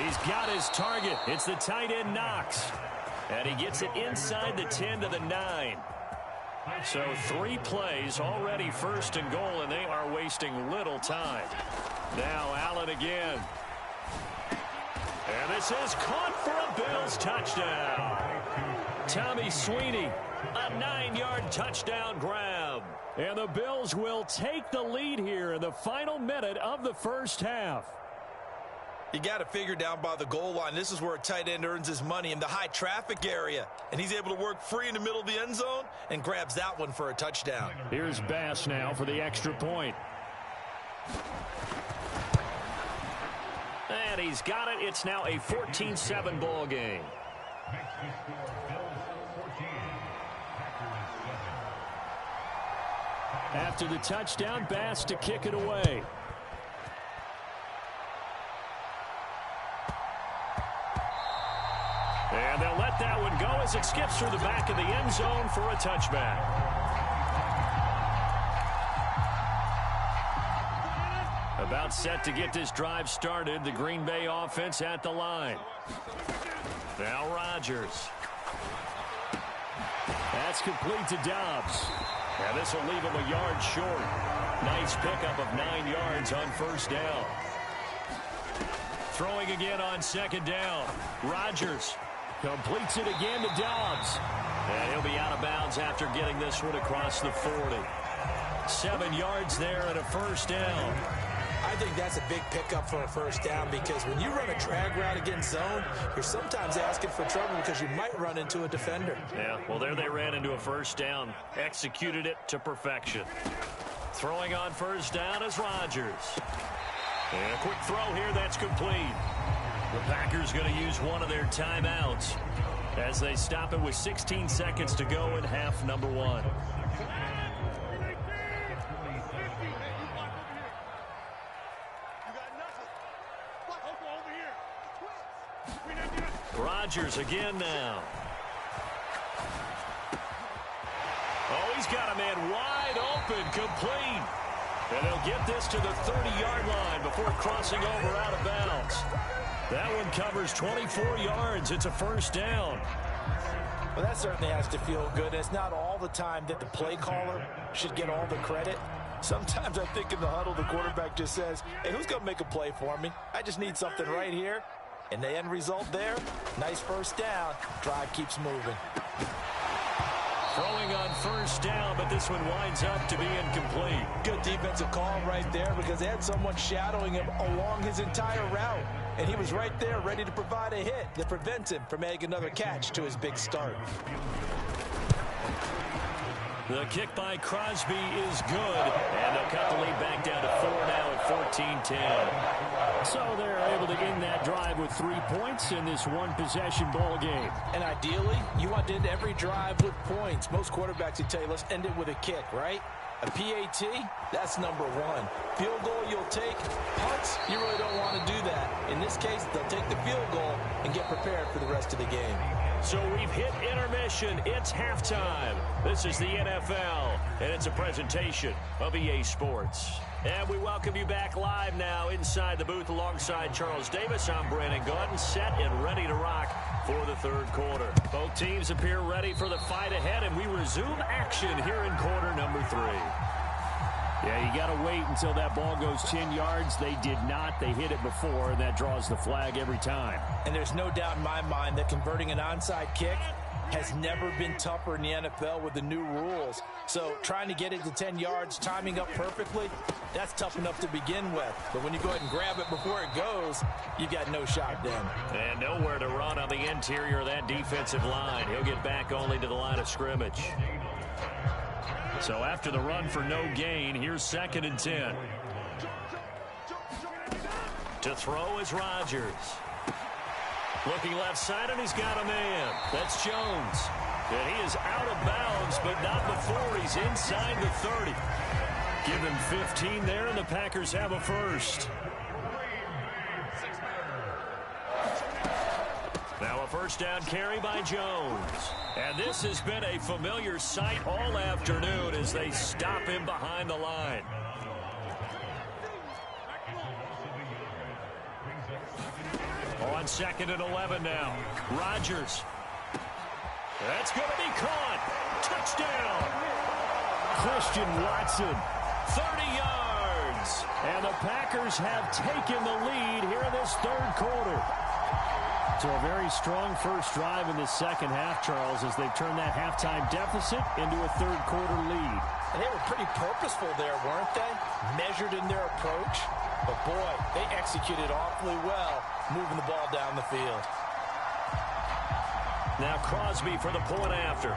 A: He's got his target. It's the tight end Knox. And he gets it inside the 10 to the 9. So 3 plays, already first and goal, and they are wasting little time. Now Allen again. And this is caught for a Bills touchdown. Tommy Sweeney, a 9-yard touchdown grab. And the Bills will take the lead here in the final minute of the first half.
B: You got to figure down by the goal line. This is where a tight end earns his money in the high traffic area. And he's able to work free in the middle of the end zone and grabs that one for a touchdown.
A: Here's Bass now for the extra point. And he's got it. It's now a 14-7 ball game. After the touchdown, Bass to kick it away. And they'll let that one go as it skips through the back of the end zone for a touchback. About set to get this drive started. The Green Bay offense at the line. Now Rodgers. That's complete to Dobbs. And this will leave him a yard short. Nice pickup of 9 yards on first down. Throwing again on second down. Rodgers completes it again to Dobbs. And he'll be out of bounds after getting this one across the 40. 7 yards there and a first down.
B: I think that's a big pickup for a first down because when you run a drag route against zone, you're sometimes asking for trouble because you might run into a defender.
A: Yeah, well, there they ran into a first down. Executed it to perfection. Throwing on first down is Rodgers. And a quick throw here, that's complete. The Packers going to use one of their timeouts as they stop it with 16 seconds to go in half number 1. Rodgers again now. Oh, he's got a man wide open, complete. And they'll get this to the 30-yard line before crossing over out of bounds. That one covers 24 yards. It's a first down.
B: Well, that certainly has to feel good. It's not all the time that the play caller should get all the credit. Sometimes I think in the huddle, the quarterback just says, hey, who's going to make a play for me? I just need something right here. And the end result there, nice first down. Drive keeps moving.
A: Throwing on first down, but this one winds up to be incomplete.
B: Good defensive call right there because they had someone shadowing him along his entire route. And he was right there ready to provide a hit that prevents him from making another catch to his big start.
A: The kick by Crosby is good, and they'll cut the lead back down to 4 now at 14-10. So they're able to end that drive with 3 points in this one-possession ball game.
B: And ideally, you want to end every drive with points. Most quarterbacks would tell you, let's end it with a kick, right? A PAT, that's number 1. Field goal you'll take. Punts, you really don't want to do that. In this case, they'll take the field goal and get prepared for the rest of the game.
A: So we've hit intermission. It's halftime. This is the NFL, and it's a presentation of EA Sports. And we welcome you back live now inside the booth alongside Charles Davis. I'm Brandon Gaudin, set and ready to rock for the third quarter. Both teams appear ready for the fight ahead, and we resume action here in quarter number 3. Yeah, you got to wait until that ball goes 10 yards. They did not. They hit it before, and that draws the flag every time.
B: And there's no doubt in my mind that converting an onside kick has never been tougher in the NFL with the new rules. So trying to get it to 10 yards, timing up perfectly, that's tough enough to begin with. But when you go ahead and grab it before it goes, you got no shot then.
A: And nowhere to run on the interior of that defensive line. He'll get back only to the line of scrimmage. So after the run for no gain, here's 2nd and 10. To throw is Rodgers. Looking left side, and he's got a man. That's Jones. And he is out of bounds, but not before he's inside the 30. Give him 15 there, and the Packers have a first. Now a first down carry by Jones. And this has been a familiar sight all afternoon as they stop him behind the line. On 2nd and 11 now. Rodgers. That's going to be caught. Touchdown. Christian Watson. 30 yards. And the Packers have taken the lead here in this third quarter. So a very strong first drive in the second half, Charles, as they've turned that halftime deficit into a third quarter lead.
B: And they were pretty purposeful there, weren't they? Measured in their approach. But, boy, they executed awfully well, moving the ball down the field.
A: Now Crosby for the point after.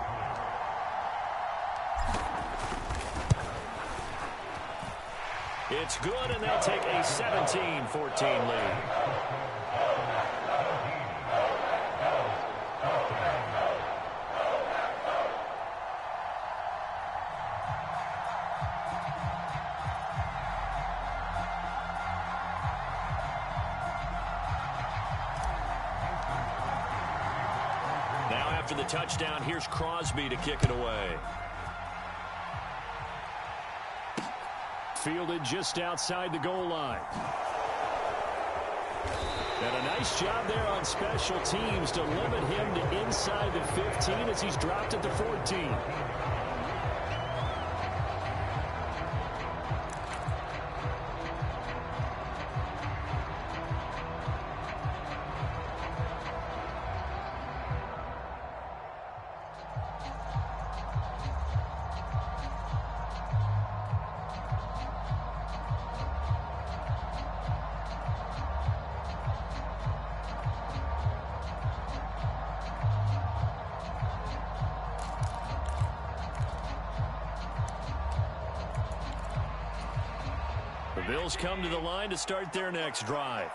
A: It's good, and they'll take a 17-14 lead. After the touchdown, here's Crosby to kick it away. Fielded just outside the goal line. And a nice job there on special teams to limit him to inside the 15 as he's dropped at the 14. The Bills come to the line to start their next drive.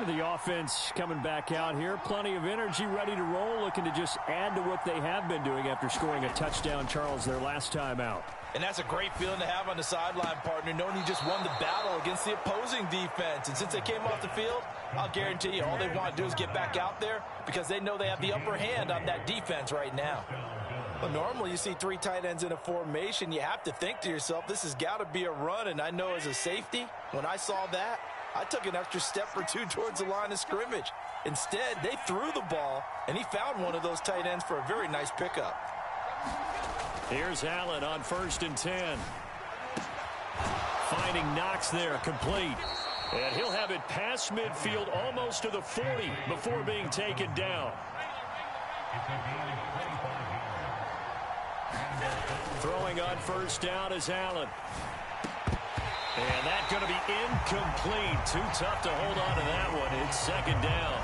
A: The offense coming back out here. Plenty of energy, ready to roll, looking to just add to what they have been doing after scoring a touchdown, Charles, their last time out.
B: And that's a great feeling to have on the sideline, partner, knowing you just won the battle against the opposing defense. And since they came off the field, I'll guarantee you all they want to do is get back out there because they know they have the upper hand on that defense right now. Well, normally you see 3 tight ends in a formation. You have to think to yourself, this has got to be a run. And I know as a safety, when I saw that, I took an extra step or 2 towards the line of scrimmage. Instead, they threw the ball, and he found one of those tight ends for a very nice pickup.
A: Here's Allen on 1st and 10. Finding Knox there, complete. And he'll have it past midfield almost to the 40 before being taken down. Throwing on 1st down is Allen. And that's going to be incomplete. Too tough to hold on to that one. It's 2nd down.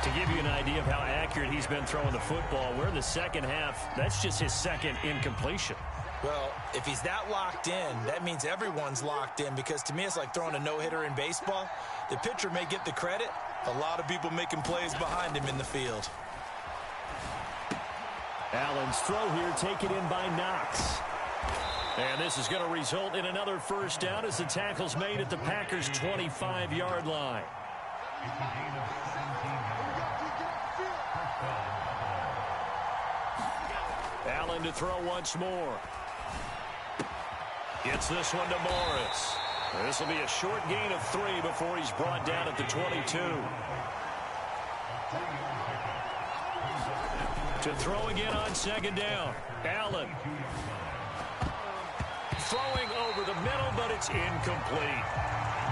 A: To give you an idea of how accurate he's been throwing the football, we're in the second half. That's just his 2nd incompletion.
B: Well, if he's that locked in, that means everyone's locked in, because to me it's like throwing a no-hitter in baseball. The pitcher may get the credit. A lot of people making plays behind him in the field.
A: Allen's throw here taken in by Knox. And this is going to result in another 1st down as the tackle's made at the Packers' 25-yard line. Allen to throw once more. Gets this one to Morris. This will be a short gain of 3 before he's brought down at the 22. To throw again on second down. Allen. Throwing over the middle, but it's incomplete.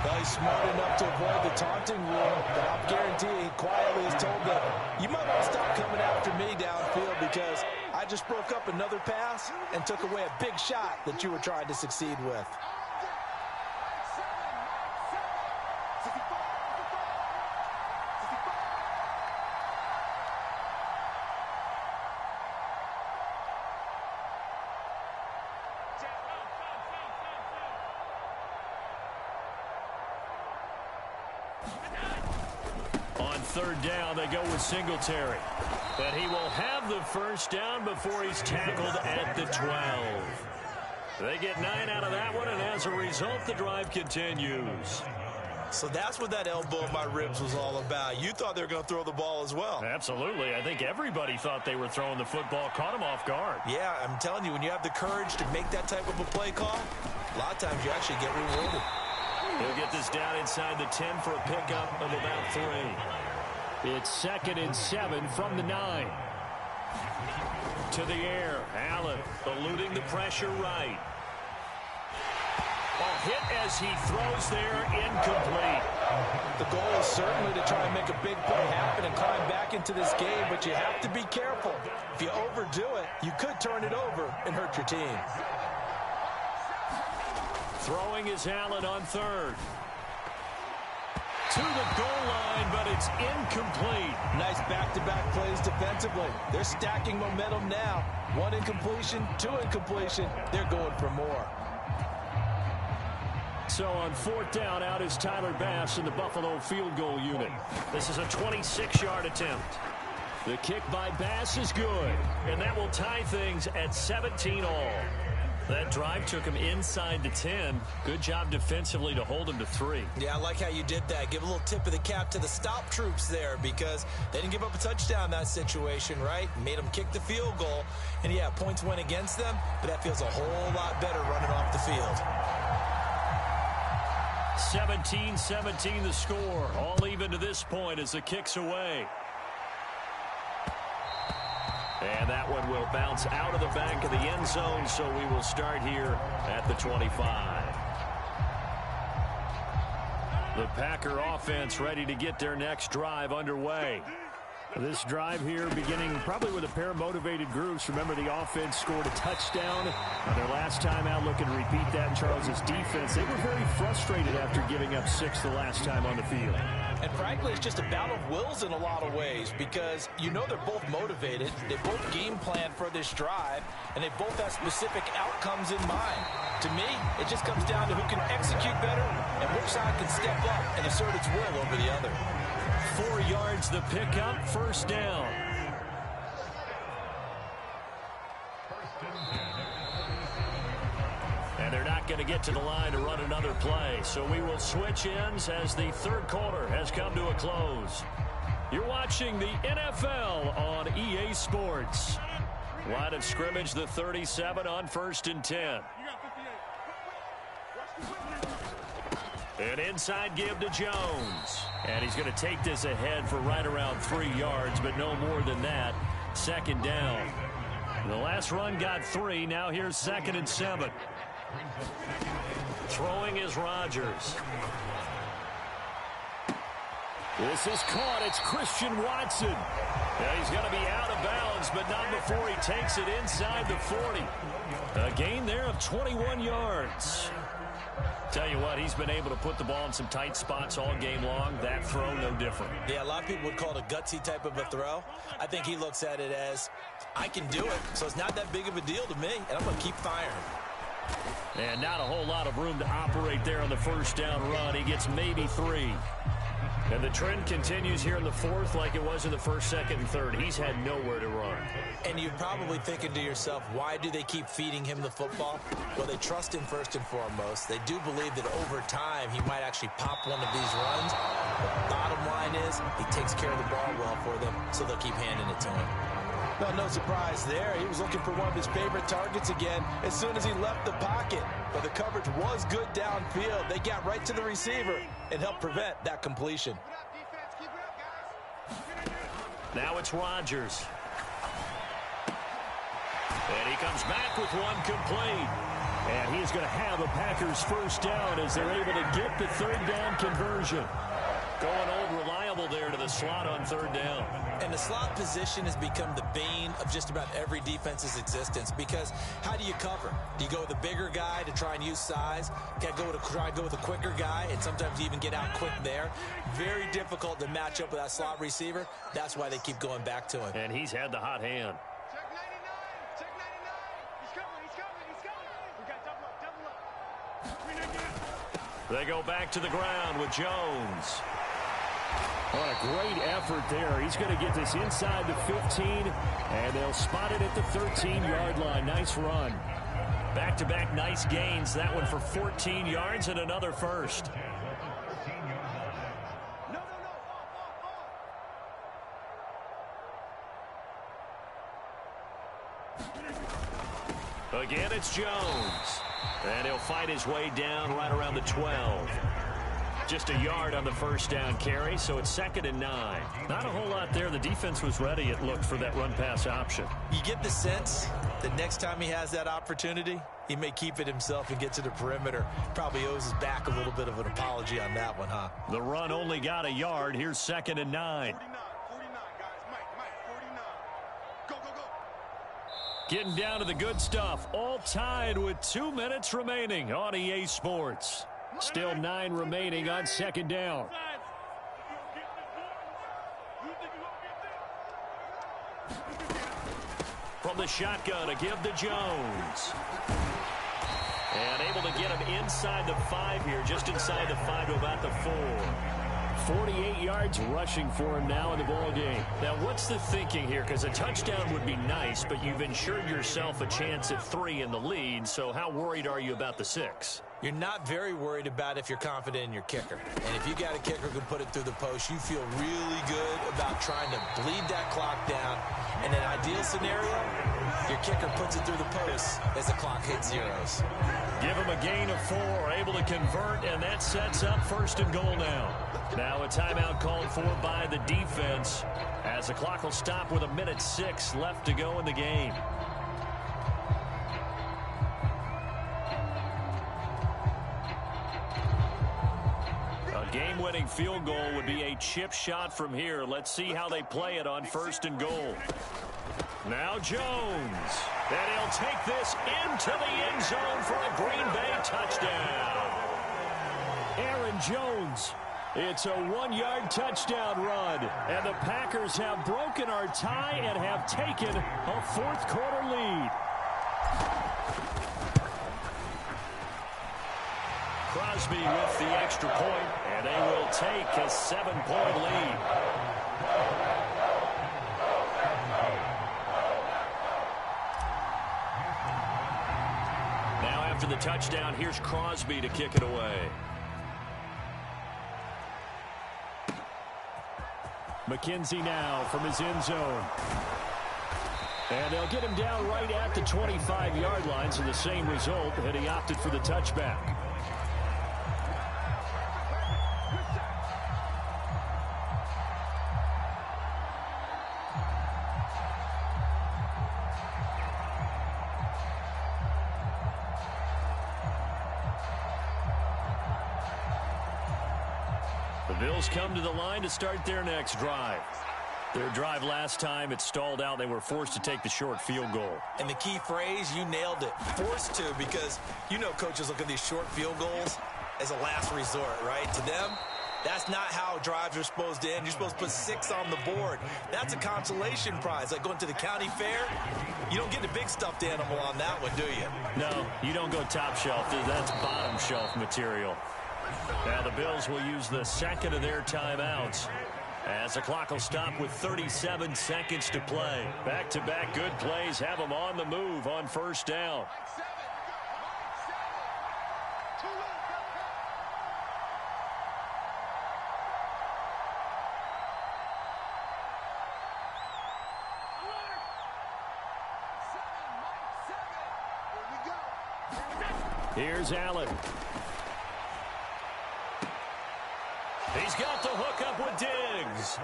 B: Well, he's smart enough to avoid the taunting rule, but I'll guarantee he quietly has told them, you might want to stop coming after me downfield because I just broke up another pass and took away a big shot that you were trying to succeed with.
A: On third down, they go with Singletary. But he will have the first down before he's tackled at the 12. They get 9 out of that one, and as a result, the drive continues.
B: So that's what that elbow in my ribs was all about. You thought they were going to throw the ball as well.
A: Absolutely. I think everybody thought they were throwing the football, caught him off guard.
B: Yeah, I'm telling you, when you have the courage to make that type of a play call, a lot of times you actually get rewarded.
A: He'll get this down inside the 10 for a pickup of about 3. It's 2nd and 7 from the 9. To the air. Allen eluding the pressure right. A hit as he throws there, incomplete.
B: The goal is certainly to try and make a big play happen and climb back into this game, but you have to be careful. If you overdo it, you could turn it over and hurt your team.
A: Throwing is Allen on third. To the goal line, but it's incomplete.
B: Nice back-to-back plays defensively. They're stacking momentum now. 1 incompletion, 2 incompletion. They're going for more.
A: So on fourth down, out is Tyler Bass in the Buffalo field goal unit. This is a 26-yard attempt. The kick by Bass is good, and that will tie things at 17 all. That drive took him inside the 10. Good job defensively to hold him to 3.
B: Yeah, I like how you did that. Give a little tip of the cap to the stop troops there because they didn't give up a touchdown in that situation, right? Made them kick the field goal. And, yeah, points went against them, but that feels a whole lot better running off the field.
A: 17-17 the score. All even to this point as the kick's away. And that one will bounce out of the back of the end zone, so we will start here at the 25. The Packer offense ready to get their next drive underway. This drive here beginning probably with a pair of motivated groups. Remember, the offense scored a touchdown on their last time out. Looking to repeat that in Charles's defense. They were very frustrated after giving up 6 the last time on the field.
B: And frankly, it's just a battle of wills in a lot of ways because you know they're both motivated. They both game plan for this drive, and they both have specific outcomes in mind. To me, it just comes down to who can execute better and which side can step up and assert its will over the other.
A: 4 yards the pickup, first down. And they're not going to get to the line to run another play. So we will switch ends as the third quarter has come to a close. You're watching the NFL on EA Sports. Line of scrimmage, the 37 on 1st and 10. An inside give to Jones. And he's going to take this ahead for right around 3 yards, but no more than that. 2nd down. The last run got 3. Now here's 2nd and 7. Throwing is Rodgers. This is caught. It's Christian Watson. Yeah, he's going to be out of bounds, but not before he takes it inside the 40. A gain there of 21 yards. Tell you what, he's been able to put the ball in some tight spots all game long. That throw, no different.
B: Yeah, a lot of people would call it a gutsy type of a throw. I think he looks at it as, I can do it, so it's not that big of a deal to me, and I'm going to keep firing.
A: And not a whole lot of room to operate there on the first down run. He gets maybe 3. And the trend continues here in the 4th like it was in the 1st, 2nd, and 3rd. He's had nowhere to run.
B: And you're probably thinking to yourself, why do they keep feeding him the football? Well, they trust him first and foremost. They do believe that over time he might actually pop one of these runs. The bottom line is is he takes care of the ball well for them, so they'll keep handing it to him. Well, no surprise there. He was looking for one of his favorite targets again as soon as he left the pocket. But the coverage was good downfield. They got right to the receiver and helped prevent that completion.
A: Now it's Rodgers. And he comes back with one complete. And he's going to have a Packers first down as they're able to get the third down conversion. Going old reliable there to the slot on third down.
B: And the slot position has become the bane of just about every defense's existence, because how do you cover? Do you go with a bigger guy to try and use size? Can I try and go with a quicker guy and sometimes even get out quick there? Very difficult to match up with that slot receiver. That's why they keep going back to him.
A: And he's had the hot hand.
C: Check 99. Check 99. He's coming. We got double up.
A: They go back to the ground with Jones. What a great effort there. He's going to get this inside the 15, and they'll spot it at the 13-yard line. Nice run. Back-to-back nice gains. That one for 14 yards and another first. Again, it's Jones. And he'll fight his way down right around the 12. Just a yard on the first down carry, so it's 2nd and 9. Not a whole lot there. The defense was ready, it looked, for that run-pass option.
B: You get the sense that next time he has that opportunity, he may keep it himself and get to the perimeter. Probably owes his back a little bit of an apology on that one, huh?
A: The run only got a yard. Here's 2nd and 9.
C: 49, guys. Mike, 49. Go.
A: Getting down to the good stuff. All tied with 2 minutes remaining on EA Sports. Still 9 remaining on 2nd down. From the shotgun, a give to Jones. And able to get him inside the 5 here, just inside the 5 to about the 4. 48 yards rushing for him now in the ball game. Now, what's the thinking here? Because a touchdown would be nice, but you've ensured yourself a chance at 3 in the lead. So how worried are you about the 6?
B: You're not very worried about if you're confident in your kicker. And if you got a kicker who can put it through the post, you feel really good about trying to bleed that clock down. In an ideal scenario, your kicker puts it through the post as the clock hits zeros.
A: Give him a gain of 4, able to convert, and that sets up 1st and goal now. Now a timeout called for by the defense as the clock will stop with 1:06 left to go in the game. A game-winning field goal would be a chip shot from here. Let's see how they play it on 1st and goal. Now Jones. And he'll take this into the end zone for a Green Bay touchdown. Aaron Jones. It's a 1-yard touchdown run. And the Packers have broken our tie and have taken a 4th quarter lead. Crosby with the extra point, and they will take a 7-point lead. Now after the touchdown, here's Crosby to kick it away. McKenzie now from his end zone. And they'll get him down right at the 25-yard line, so the same result, and he opted for the touchback. The Bills come to the line to start their next drive. Their drive last time, it stalled out. They were forced to take the short field goal.
B: And the key phrase, you nailed it. Forced to, because you know coaches look at these short field goals as a last resort, right? To them, that's not how drives are supposed to end. You're supposed to put 6 on the board. That's a consolation prize. Like going to the county fair, you don't get the big stuffed animal on that one, do you?
A: No, you don't go top shelf. That's bottom shelf material. Now the Bills will use the 2nd of their timeouts as the clock will stop with 37 seconds to play. Back-to-back good plays have them on the move on 1st down. Here's Allen. He's got the hook up with Diggs.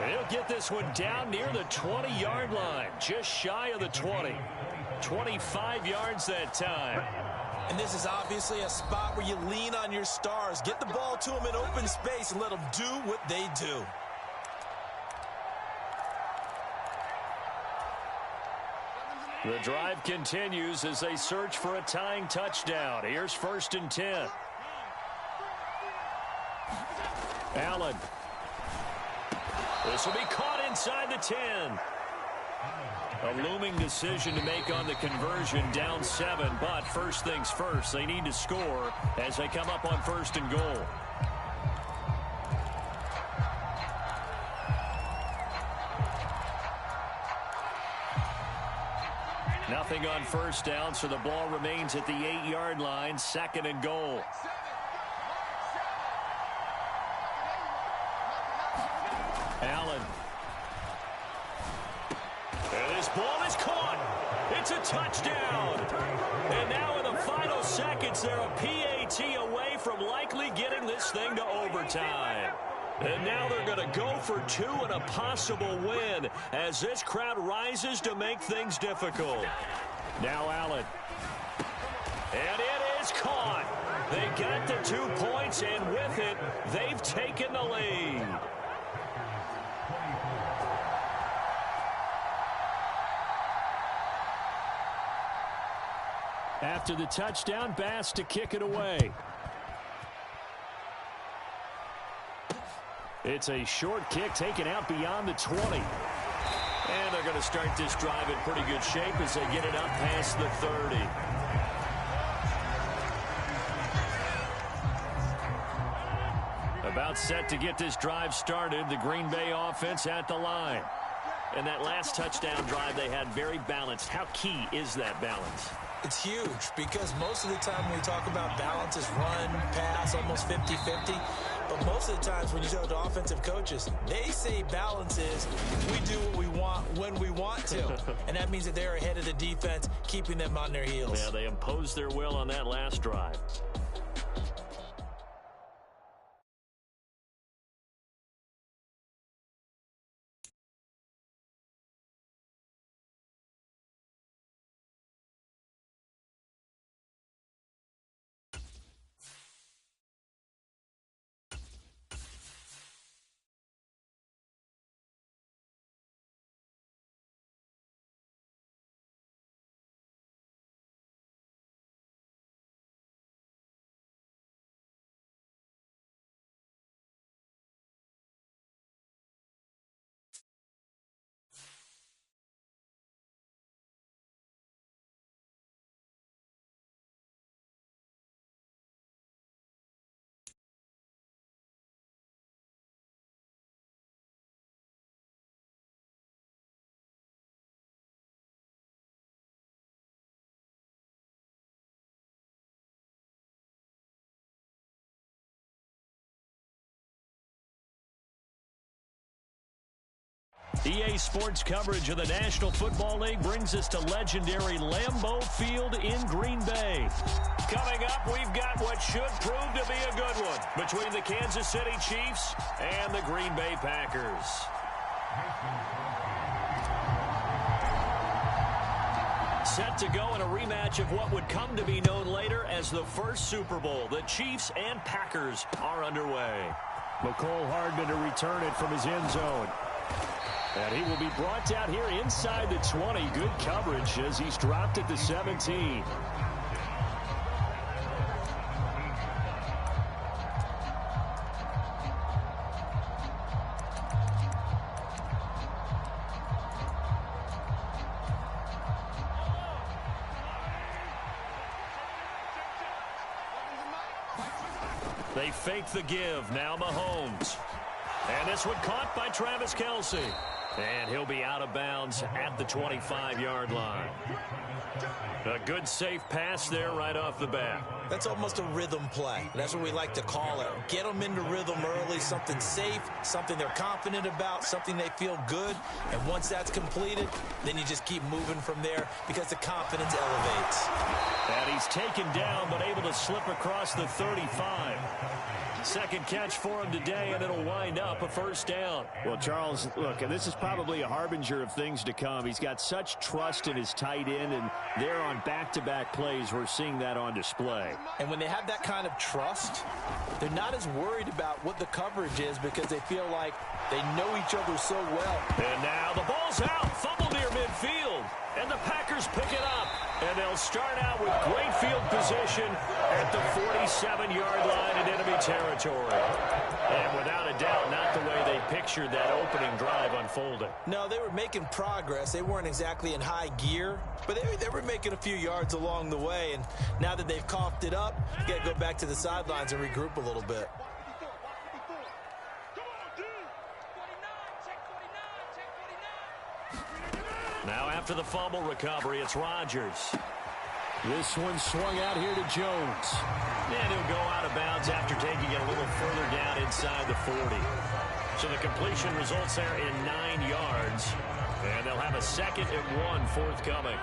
A: He'll get this one down near the 20-yard line, just shy of the 20. 25 yards that time.
B: And this is obviously a spot where you lean on your stars. Get the ball to them in open space and let them do what they do.
A: The drive continues as they search for a tying touchdown. Here's 1st and 10. Allen. This will be caught inside the 10. A looming decision to make on the conversion, down 7. But first things first, they need to score as they come up on 1st and goal. Nothing on 1st down, so the ball remains at the 8-yard line, 2nd and goal. Allen. And this ball is caught. It's a touchdown. And now in the final seconds, they're a PAT away from likely getting this thing to overtime. And now they're going to go for 2 and a possible win as this crowd rises to make things difficult. Now Allen. And it is caught. They got the 2 points, and with it, they've taken the lead. After the touchdown, Bass to kick it away. It's a short kick taken out beyond the 20. And they're going to start this drive in pretty good shape as they get it up past the 30. About set to get this drive started, the Green Bay offense at the line. And that last touchdown drive they had very balanced. How key is that balance?
B: It's huge because most of the time when we talk about balance is run, pass, almost 50-50. But most of the times when you talk to offensive coaches, they say balance is we do what we want when we want to. And that means that they're ahead of the defense, keeping them on their heels.
A: Yeah, they imposed their will on that last drive. EA Sports coverage of the National Football League brings us to legendary Lambeau Field in Green Bay. Coming up, we've got what should prove to be a good one between the Kansas City Chiefs and the Green Bay Packers. Set to go in a rematch of what would come to be known later as the first Super Bowl. The Chiefs and Packers are underway. McCole Hardman to return it from his end zone. And he will be brought down here inside the 20. Good coverage as he's dropped at the 17. They fake the give. Now Mahomes. And this one caught by Travis Kelce. And he'll be out of bounds at the 25-yard line. A good safe pass there right off the bat.
B: That's almost a rhythm play. That's what we like to call it. Get them into rhythm early, something safe, something they're confident about, something they feel good. And once that's completed, then you just keep moving from there because the confidence elevates.
A: And he's taken down but able to slip across the 35. Second catch for him today, and it'll wind up a first down.
D: Well, Charles, look, and this is probably a harbinger of things to come. He's got such trust in his tight end, and there on back-to-back plays, we're seeing that on display.
B: And when they have that kind of trust, they're not as worried about what the coverage is because they feel like they know each other so well.
A: And now the ball's out, fumble near midfield, and the Packers pick it up. And they'll start out with great field position at the 47-yard line in enemy territory. And without a doubt, not the way they pictured that opening drive unfolding.
B: No, they were making progress. They weren't exactly in high gear, but they were making a few yards along the way. And now that they've coughed it up, you got to go back to the sidelines and regroup a little bit.
A: Now after the fumble recovery, it's Rodgers.
D: This one swung out here to Jones.
A: And he'll go out of bounds after taking it a little further down inside the 40. So the completion results there in 9 yards. And they'll have a 2nd and 1 forthcoming.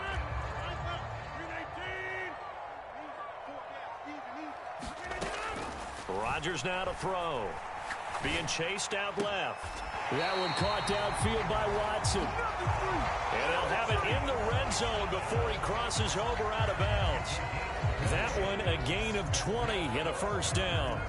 A: Rodgers now to throw. Being chased out left.
D: That one caught downfield by Watson.
A: And they'll have it in the red zone before he crosses over out of bounds. That one a gain of 20 and a first down.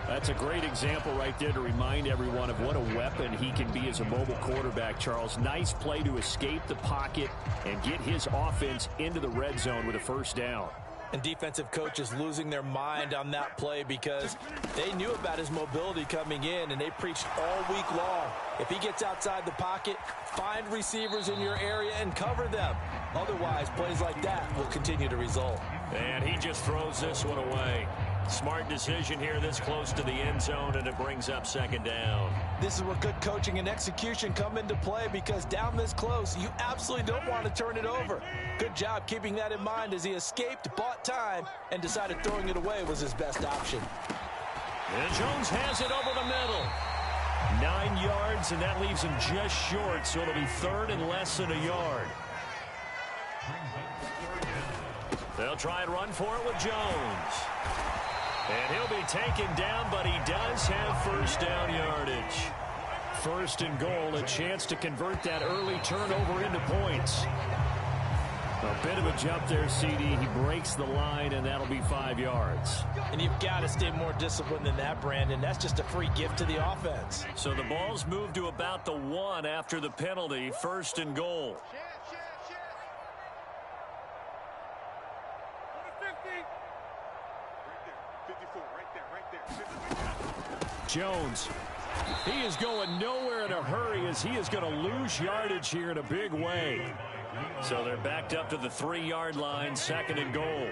D: That's a great example right there to remind everyone of what a weapon he can be as a mobile quarterback, Charles. Nice play to escape the pocket and get his offense into the red zone with a first down.
B: And defensive coaches losing their mind on that play because they knew about his mobility coming in, and they preached all week long. If he gets outside the pocket, find receivers in your area and cover them. Otherwise, plays like that will continue to result.
A: And he just throws this one away. Smart decision here this close to the end zone, and it brings up 2nd down.
B: This is where good coaching and execution come into play because down this close, you absolutely don't want to turn it over. Good job keeping that in mind as he escaped, bought time, and decided throwing it away was his best option.
A: And Jones has it over the middle. 9 yards, and that leaves him just short, so it'll be 3rd and less than a yard. They'll try and run for it with Jones. And he'll be taken down, but he does have first down yardage. 1st and goal, a chance to convert that early turnover into points. A bit of a jump there, CD. He breaks the line, and that'll be 5 yards.
B: And you've got to stay more disciplined than that, Brandon. That's just a free gift to the offense.
A: So the ball's moved to about the 1 after the penalty. 1st and goal.
D: Jones. He is going nowhere in a hurry as he is going to lose yardage here in a big way.
A: So they're backed up to the 3-yard line, 2nd and goal.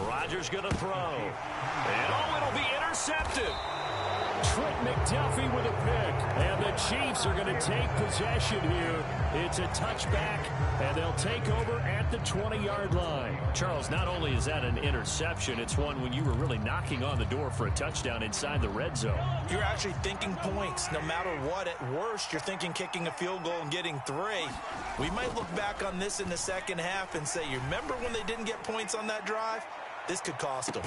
A: Rodgers going to throw. And it'll be intercepted.
D: Trent McDuffie with a pick. And the Chiefs are going to take possession here. It's a touchback, and they'll take over at the 20-yard line.
A: Charles, not only is that an interception, it's one when you were really knocking on the door for a touchdown inside the red zone.
B: You're actually thinking points. No matter what, at worst, you're thinking kicking a field goal and getting 3. We might look back on this in the second half and say, you remember when they didn't get points on that drive? This could cost them.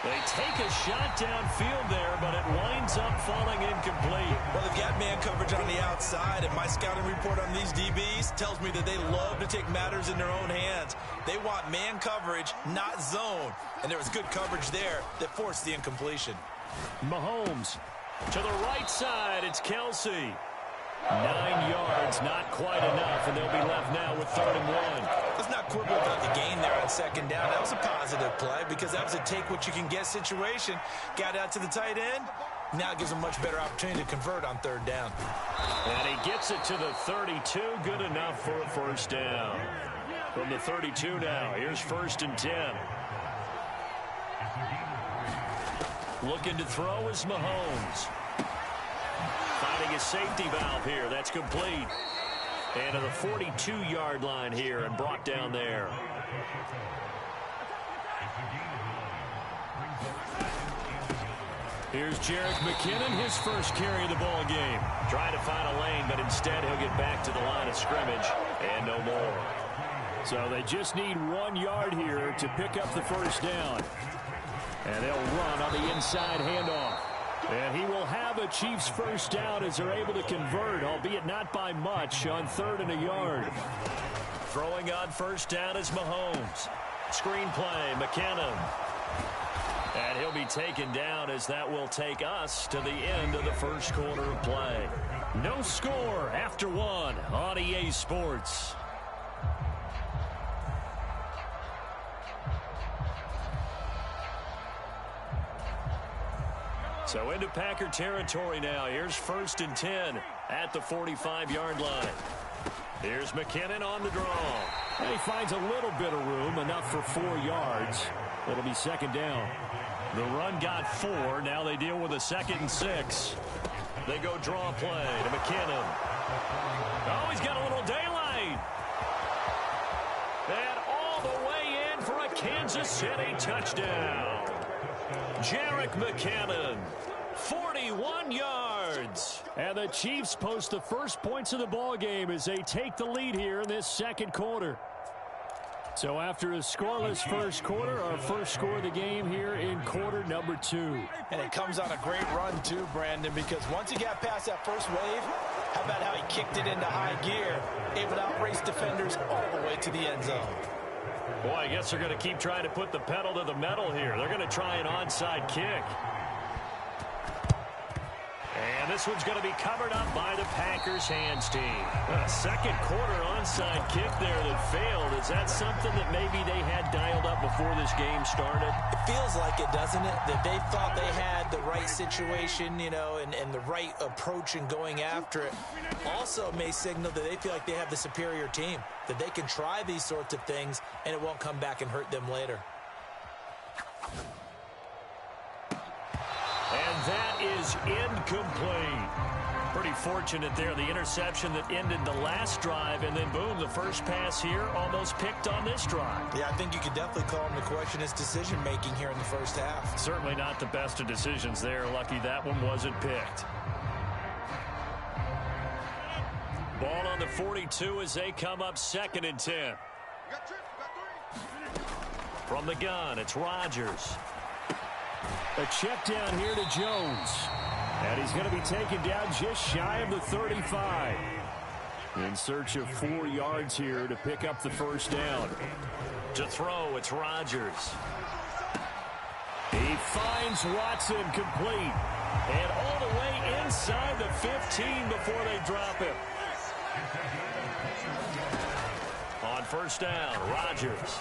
A: They take a shot downfield there, but it winds up falling incomplete.
B: Well, they've got man coverage on the outside, and my scouting report on these DBs tells me that they love to take matters in their own hands. They want man coverage, not zone. And there was good coverage there that forced the incompletion.
D: Mahomes.
A: To the right side, it's Kelsey. 9 yards, not quite enough, and they'll be left now with 3rd and 1.
B: Let's not quibble about the gain there on 2nd down. That was a positive play because that was a take-what-you-can-get situation. Got out to the tight end. Now it gives him a much better opportunity to convert on 3rd down.
A: And he gets it to the 32. Good enough for a first down. From the 32 now, here's 1st and 10. Looking to throw is Mahomes. Finding a safety valve here. That's complete. And to the 42-yard line here and brought down there. Here's Jerick McKinnon, his first carry of the ball game. Trying to find a lane, but instead he'll get back to the line of scrimmage and no more. So they just need 1 yard here to pick up the first down. And they'll run on the inside handoff. And he will have a Chiefs first down as they're able to convert, albeit not by much, on 3rd and a yard. Throwing on first down is Mahomes. Screen play, McKinnon. And he'll be taken down as that will take us to the end of the first quarter of play. No score after 1 on EA Sports. So into Packer territory now. Here's 1st and 10 at the 45-yard line. Here's McKinnon on the draw. And he finds a little bit of room, enough for 4 yards. It'll be 2nd down. The run got 4. Now they deal with a 2nd and 6. They go draw play to McKinnon. Oh, he's got a little daylight. And all the way in for a Kansas City touchdown. Jerick McKinnon, 41 yards. And the Chiefs post the first points of the ball game as they take the lead here in this 2nd quarter. So after a scoreless first quarter, our first score of the game here in quarter number 2.
B: And it comes on a great run too, Brandon, because once he got past that first wave, how about how he kicked it into high gear, able to outrace defenders all the way to the end zone.
A: Boy, I guess they're going to keep trying to put the pedal to the metal here. They're going to try an onside kick. And this one's going to be covered up by the Packers hands team. A 2nd quarter onside kick there that failed. Is that something that maybe they had dialed up before this game started?
B: It feels like it, doesn't it? That they thought they had the right situation, you know, and the right approach in going after it. Also may signal that they feel like they have the superior team, that they can try these sorts of things and it won't come back and hurt them later.
A: And that is incomplete. Pretty fortunate there. The interception that ended the last drive, and then boom, the first pass here almost picked on this drive.
B: Yeah, I think you could definitely call him to question his decision-making here in the first half.
A: Certainly not the best of decisions there. Lucky that one wasn't picked. Ball on the 42 as they come up 2nd and 10. From the gun, it's Rodgers. A check down here to Jones. And he's going to be taken down just shy of the 35. In search of 4 yards here to pick up the first down. To throw, it's Rodgers. He finds Watson complete. And all the way inside the 15 before they drop him. On first down, Rodgers.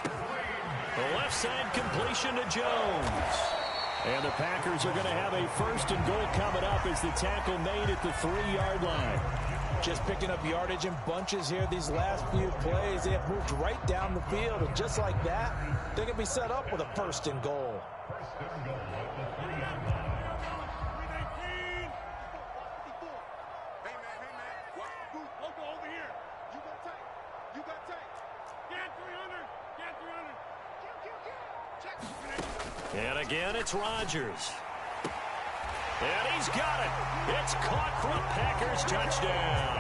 A: The left side completion to Jones. And the Packers are going to have a 1st and goal coming up as the tackle made at the 3-yard line.
B: Just picking up yardage in bunches here these last few plays. They have moved right down the field, and just like that, they're going to be set up with a 1st and goal.
A: And again, it's Rodgers. And he's got it. It's caught for a Packers touchdown.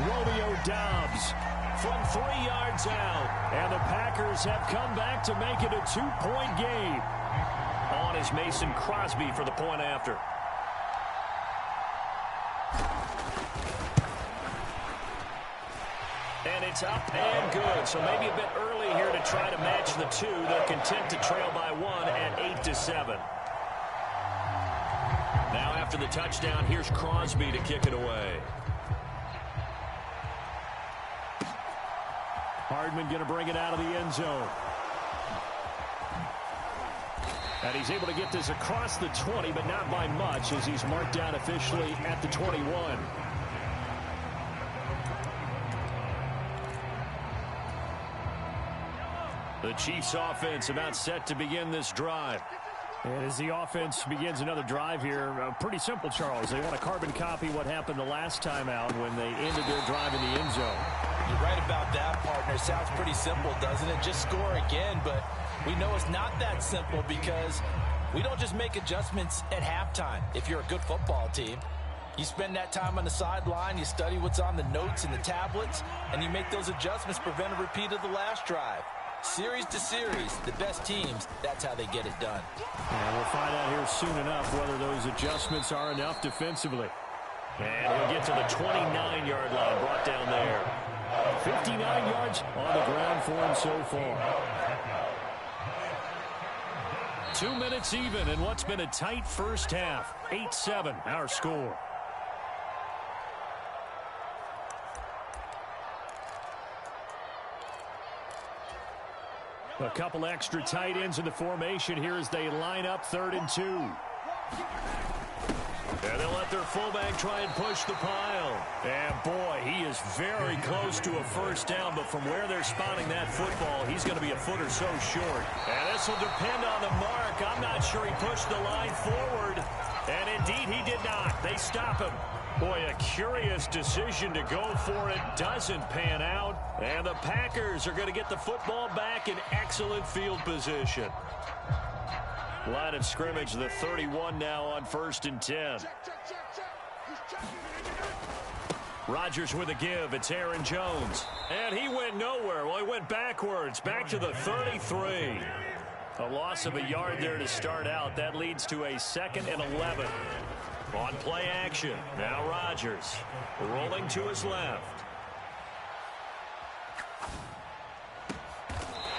A: Romeo Doubs from 3 yards out. And the Packers have come back to make it a 2-point game. On is Mason Crosby for the point after. And it's up and good. So maybe a bit early here to try to match the 2. They're content to trail by 1 at 8-7. Now after the touchdown, here's Crosby to kick it away. Hardman going to bring it out of the end zone. And he's able to get this across the 20, but not by much as he's marked down officially at the 21. The Chiefs offense about set to begin this drive.
D: And as the offense begins another drive here, pretty simple, Charles. They want to carbon copy what happened the last time out when they ended their drive in the end zone.
B: You're right about that, partner. Sounds pretty simple, doesn't it? Just score again, but we know it's not that simple because we don't just make adjustments at halftime if you're a good football team. You spend that time on the sideline, you study what's on the notes and the tablets, and you make those adjustments, prevent a repeat of the last drive. Series to series, the best teams, that's how they get it done.
D: And we'll find out here soon enough whether those adjustments are enough defensively. And he'll get to the 29-yard line, brought down there. 59 yards on the ground for him so far. 2 minutes even in what's been a tight first half. 8-7, our score. A couple extra tight ends in the formation here as they line up 3rd and 2. And they'll let their fullback try and push the pile. And boy, he is very close to a first down, but from where they're spotting that football, he's going to be a foot or so short. And this will depend on the mark. I'm not sure he pushed the line forward. And indeed, he did not. They stop him. Boy, a curious decision to go for it. Doesn't pan out. And the Packers are going to get the football back in excellent field position. Line of scrimmage, the 31 now on 1st and 10. Rodgers with a give. It's Aaron Jones. And he went nowhere. Well, he went backwards. Back to the 33. A loss of a yard there to start out. That leads to a 2nd and 11. On play action. Now Rodgers rolling to his left.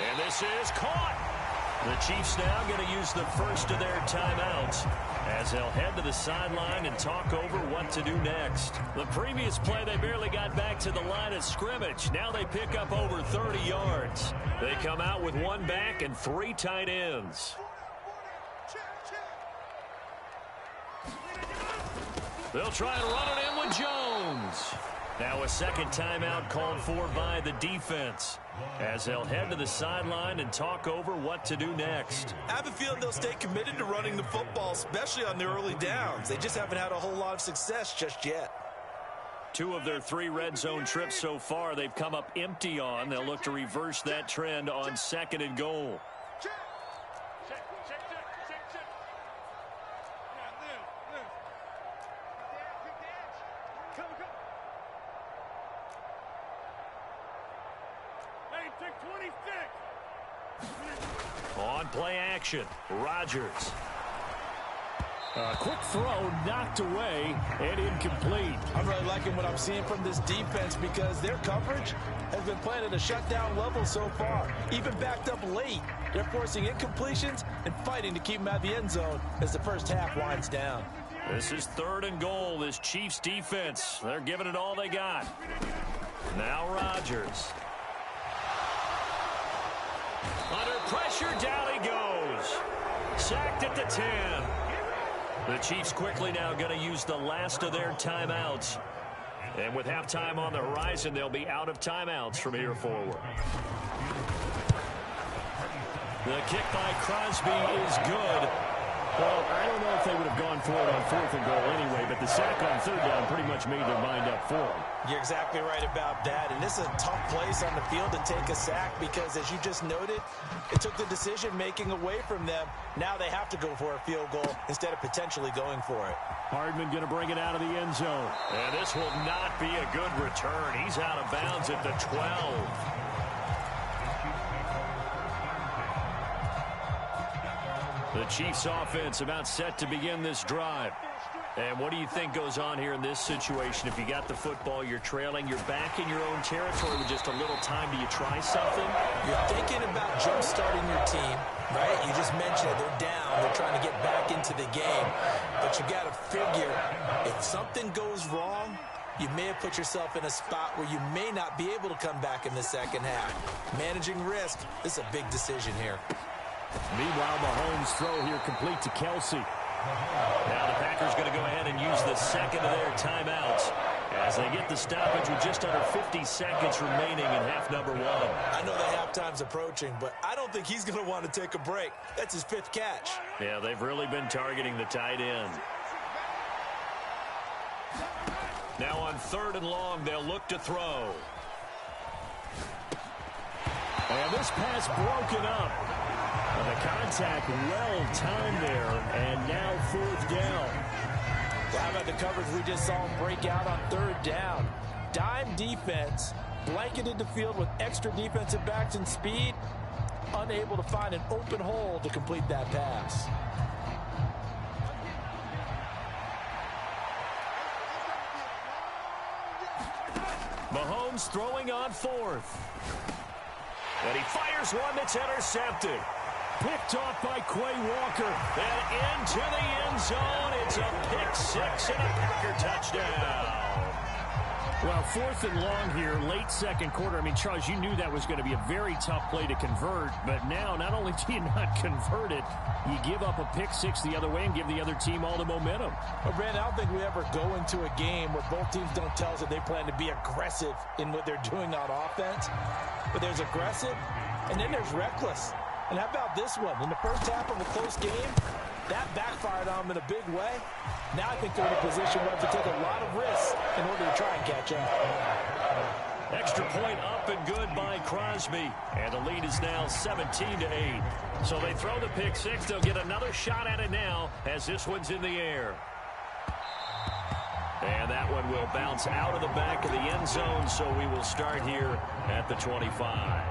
D: And this is caught. The Chiefs now going to use the first of their timeouts as they'll head to the sideline and talk over what to do next. The previous play, they barely got back to the line of scrimmage. Now they pick up over 30 yards. They come out with 1 back and 3 tight ends. They'll try and run it in with Jones. Now a 2nd timeout called for by the defense as they'll head to the sideline and talk over what to do next.
B: I have a feeling they'll stay committed to running the football, especially on their early downs. They just haven't had a whole lot of success just yet.
D: 2 of their 3 red zone trips so far they've come up empty on. They'll look to reverse that trend on 2nd and goal. On play action, Rodgers. A quick throw knocked away and incomplete.
B: I'm really liking what I'm seeing from this defense because their coverage has been playing at a shutdown level so far. Even backed up late, they're forcing incompletions and fighting to keep them out of the end zone as the first half winds down.
D: This is 3rd and goal. This Chiefs defense, they're giving it all they got. Now Rodgers. Under pressure, down he goes. Sacked at the 10. The Chiefs quickly now going to use the last of their timeouts. And with halftime on the horizon, they'll be out of timeouts from here forward. The kick by Crosby is good. Well, I don't know if they would have gone for it on 4th and goal anyway, but the sack on 3rd down pretty much made their mind up for them.
B: You're exactly right about that, and this is a tough place on the field to take a sack because, as you just noted, it took the decision-making away from them. Now they have to go for a field goal instead of potentially going for it.
D: Hardman going to bring it out of the end zone. And this will not be a good return. He's out of bounds at the 12. The Chiefs offense about set to begin this drive. And what do you think goes on here in this situation? If you got the football, you're trailing, you're back in your own territory with just a little time. Do you try something?
B: You're thinking about jump-starting your team, right? You just mentioned it. They're down. They're trying to get back into the game. But you got to figure if something goes wrong, you may have put yourself in a spot where you may not be able to come back in the second half. Managing risk, this is a big decision here.
D: Meanwhile, Mahomes' throw here complete to Kelsey. Now the Packers going to go ahead and use the 2nd of their timeouts
A: As they get the stoppage with just under 50 seconds remaining in half number one.
B: I know the halftime's approaching, but I don't think he's going to want to take a break. That's his 5th catch.
A: Yeah, they've really been targeting the tight end. Now on 3rd and long, they'll look to throw. And this pass broken up. And the contact well timed there, and now 4th down.
B: Well, how about the coverage we just saw him break out on 3rd down? Dime defense, blanketed the field with extra defensive backs and speed, unable to find an open hole to complete that pass.
A: Mahomes throwing on 4th. And he fires one that's intercepted. Picked off by Quay Walker. And into the end zone. It's a pick 6 and a Packer touchdown. Well, 4th and long here, late 2nd quarter. I mean, Charles, you knew that was going to be a very tough play to convert. But now, not only do you not convert it, you give up a pick 6 the other way and give the other team all the momentum.
B: Well, Brandon, I don't think we ever go into a game where both teams don't tell us that they plan to be aggressive in what they're doing on offense. But there's aggressive, and then there's reckless. And how about this one? In the first half of a close game, that backfired on them in a big way. Now I think they're in a position where they have to take a lot of risks in order to try and catch up.
A: Extra point up and good by Crosby. And the lead is now 17-8. So they throw the pick 6. They'll get another shot at it now as this one's in the air. And that one will bounce out of the back of the end zone, so we will start here at the 25.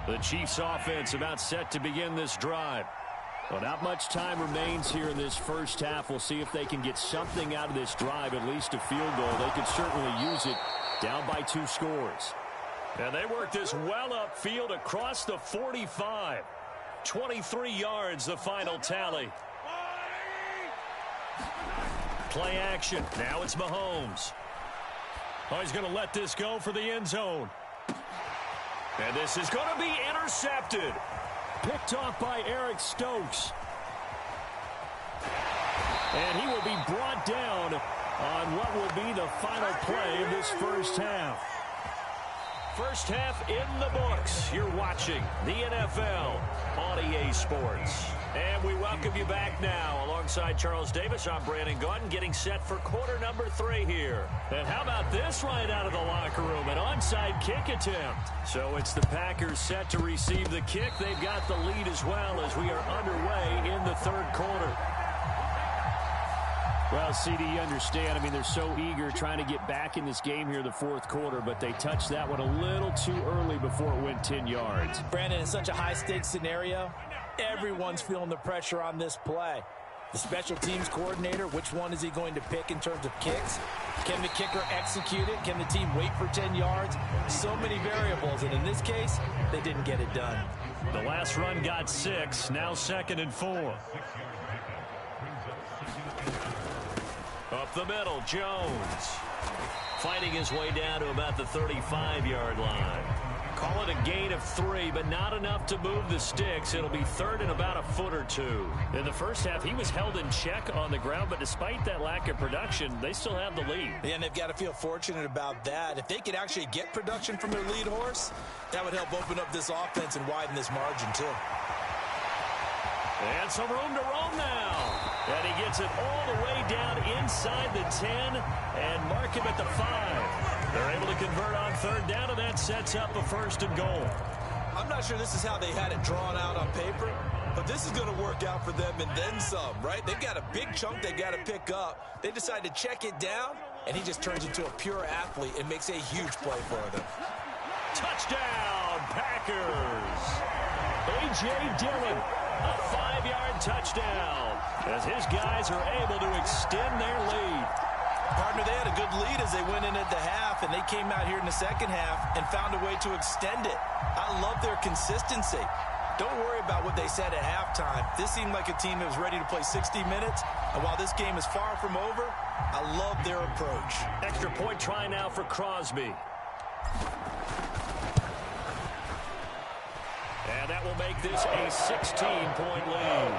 A: The Chiefs offense about set to begin this drive. Well, not much time remains here in this first half. We'll see if they can get something out of this drive, at least a field goal. They could certainly use it down by 2 scores. And they work this well upfield across the 45. 23 yards, the final tally. Play action. Now it's Mahomes. Oh, he's going to let this go for the end zone. And this is going to be intercepted. Picked off by Eric Stokes. And he will be brought down on what will be the final play of this first half. First half in the books. You're watching the NFL on EA Sports. And we welcome you back now. Alongside Charles Davis, I'm Brandon Gaudin, getting set for quarter number 3 here. And how about this right out of the locker room? An onside kick attempt. So it's the Packers set to receive the kick. They've got the lead as well as we are underway in the 3rd quarter. Well, CD, you understand. I mean, they're so eager trying to get back in this game here in the 4th quarter, but they touched that one a little too early before it went 10 yards.
B: Brandon, in such a high-stakes scenario, everyone's feeling the pressure on this play. The special teams coordinator, which one is he going to pick in terms of kicks? Can the kicker execute it? Can the team wait for 10 yards? So many variables, and in this case, they didn't get it done.
A: The last run got 6, now 2nd and 4. Up the middle, Jones. Fighting his way down to about the 35-yard line. Call it a gain of 3, but not enough to move the sticks. It'll be 3rd and about a foot or 2. In the first half, he was held in check on the ground, but despite that lack of production, they still have the lead.
B: Yeah, and they've got to feel fortunate about that. If they could actually get production from their lead horse, that would help open up this offense and widen this margin, too.
A: And some room to roam now. And he gets it all the way down inside the 10 and mark him at the 5. They're able to convert on 3rd down, and that sets up a 1st and goal.
B: I'm not sure this is how they had it drawn out on paper, but this is going to work out for them and then some, right? They've got a big chunk they got to pick up. They decide to check it down, and he just turns into a pure athlete and makes a huge play for them.
A: Touchdown, Packers. A.J. Dillon, a 5-yard touchdown, as his guys are able to extend their lead.
B: Partner, they had a good lead as they went in at the half, and they came out here in the second half and found a way to extend it. I love their consistency. Don't worry about what they said at halftime. This seemed like a team that was ready to play 60 minutes, and while this game is far from over, I love their approach.
A: Extra point try now for Crosby. And And that will make this a 16-point lead.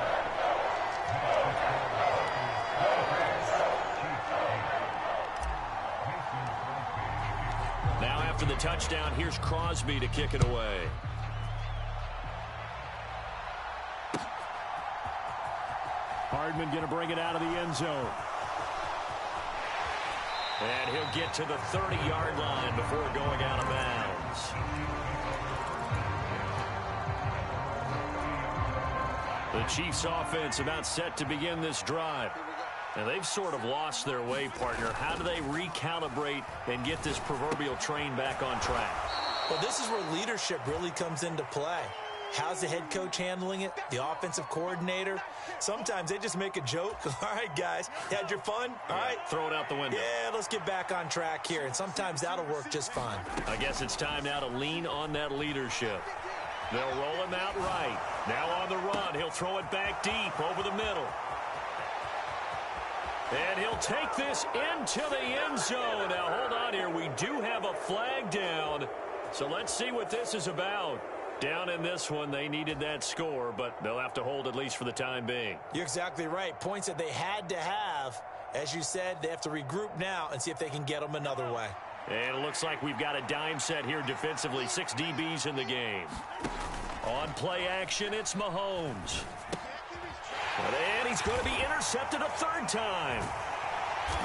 A: Now after the touchdown, here's Crosby to kick it away. Hardman going to bring it out of the end zone. And he'll get to the 30-yard line before going out of bounds. The Chiefs offense about set to begin this drive. And they've sort of lost their way, partner. How do they recalibrate and get this proverbial train back on track?
B: Well, this is where leadership really comes into play. How's the head coach handling it? The offensive coordinator? Sometimes they just make a joke. All right, guys, had your fun? All right.
A: Throw it out the window.
B: Yeah, let's get back on track here. And sometimes that'll work just fine.
A: I guess it's time now to lean on that leadership. They'll roll him out right. Now on the run, he'll throw it back deep over the middle. And he'll take this into the end zone. Now, hold on here. We do have a flag down. So let's see what this is about. Down in this one, they needed that score, but they'll have to hold at least for the time being.
B: You're exactly right. Points that they had to have. As you said, they have to regroup now and see if they can get them another way.
A: And it looks like we've got a dime set here defensively. 6 DBs in the game. On play action, it's Mahomes. And he's going to be intercepted a third time.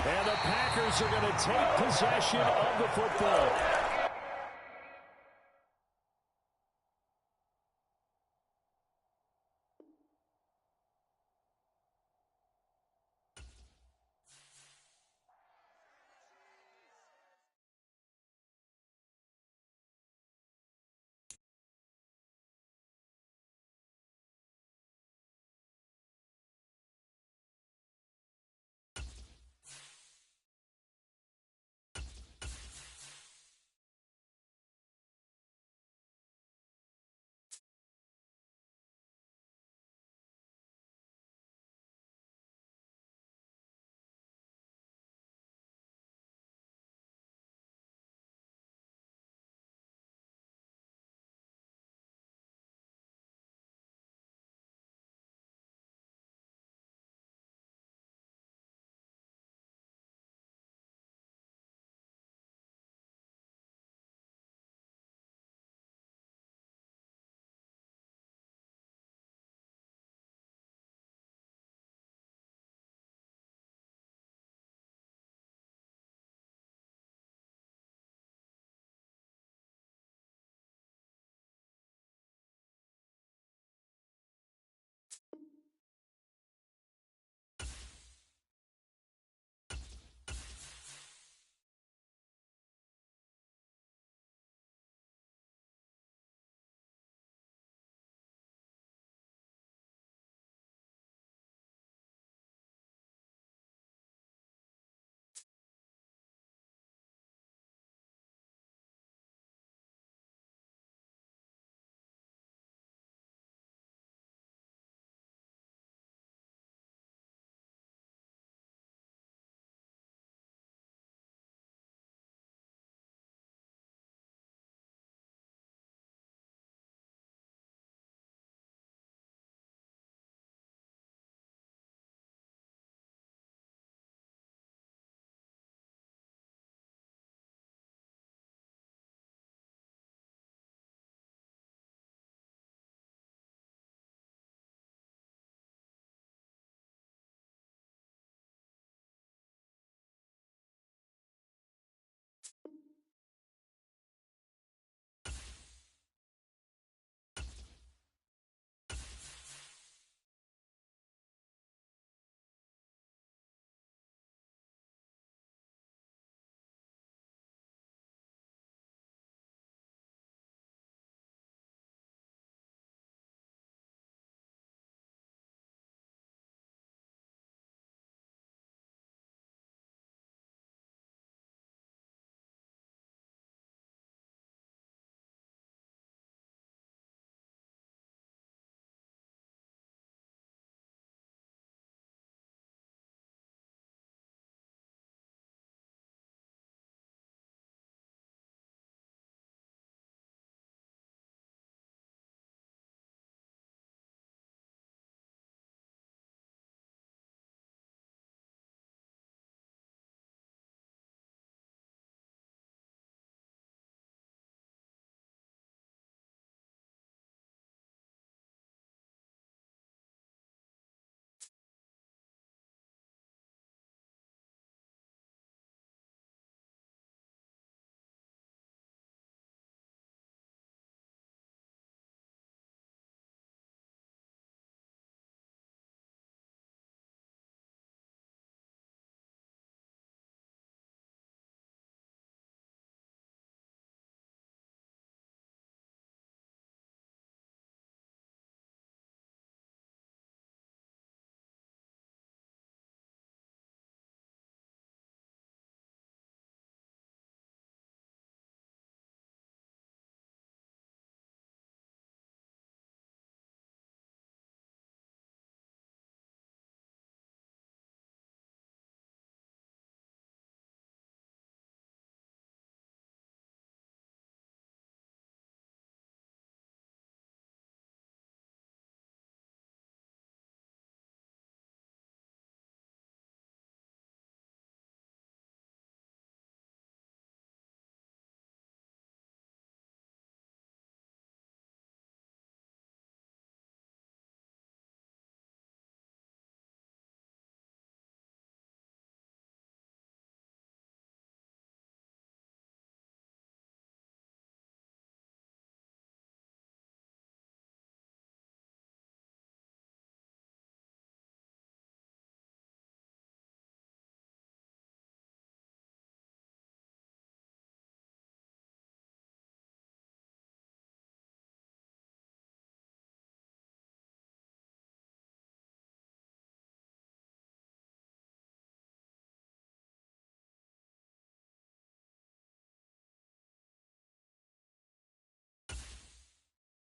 A: And the Packers are going to take possession of the football.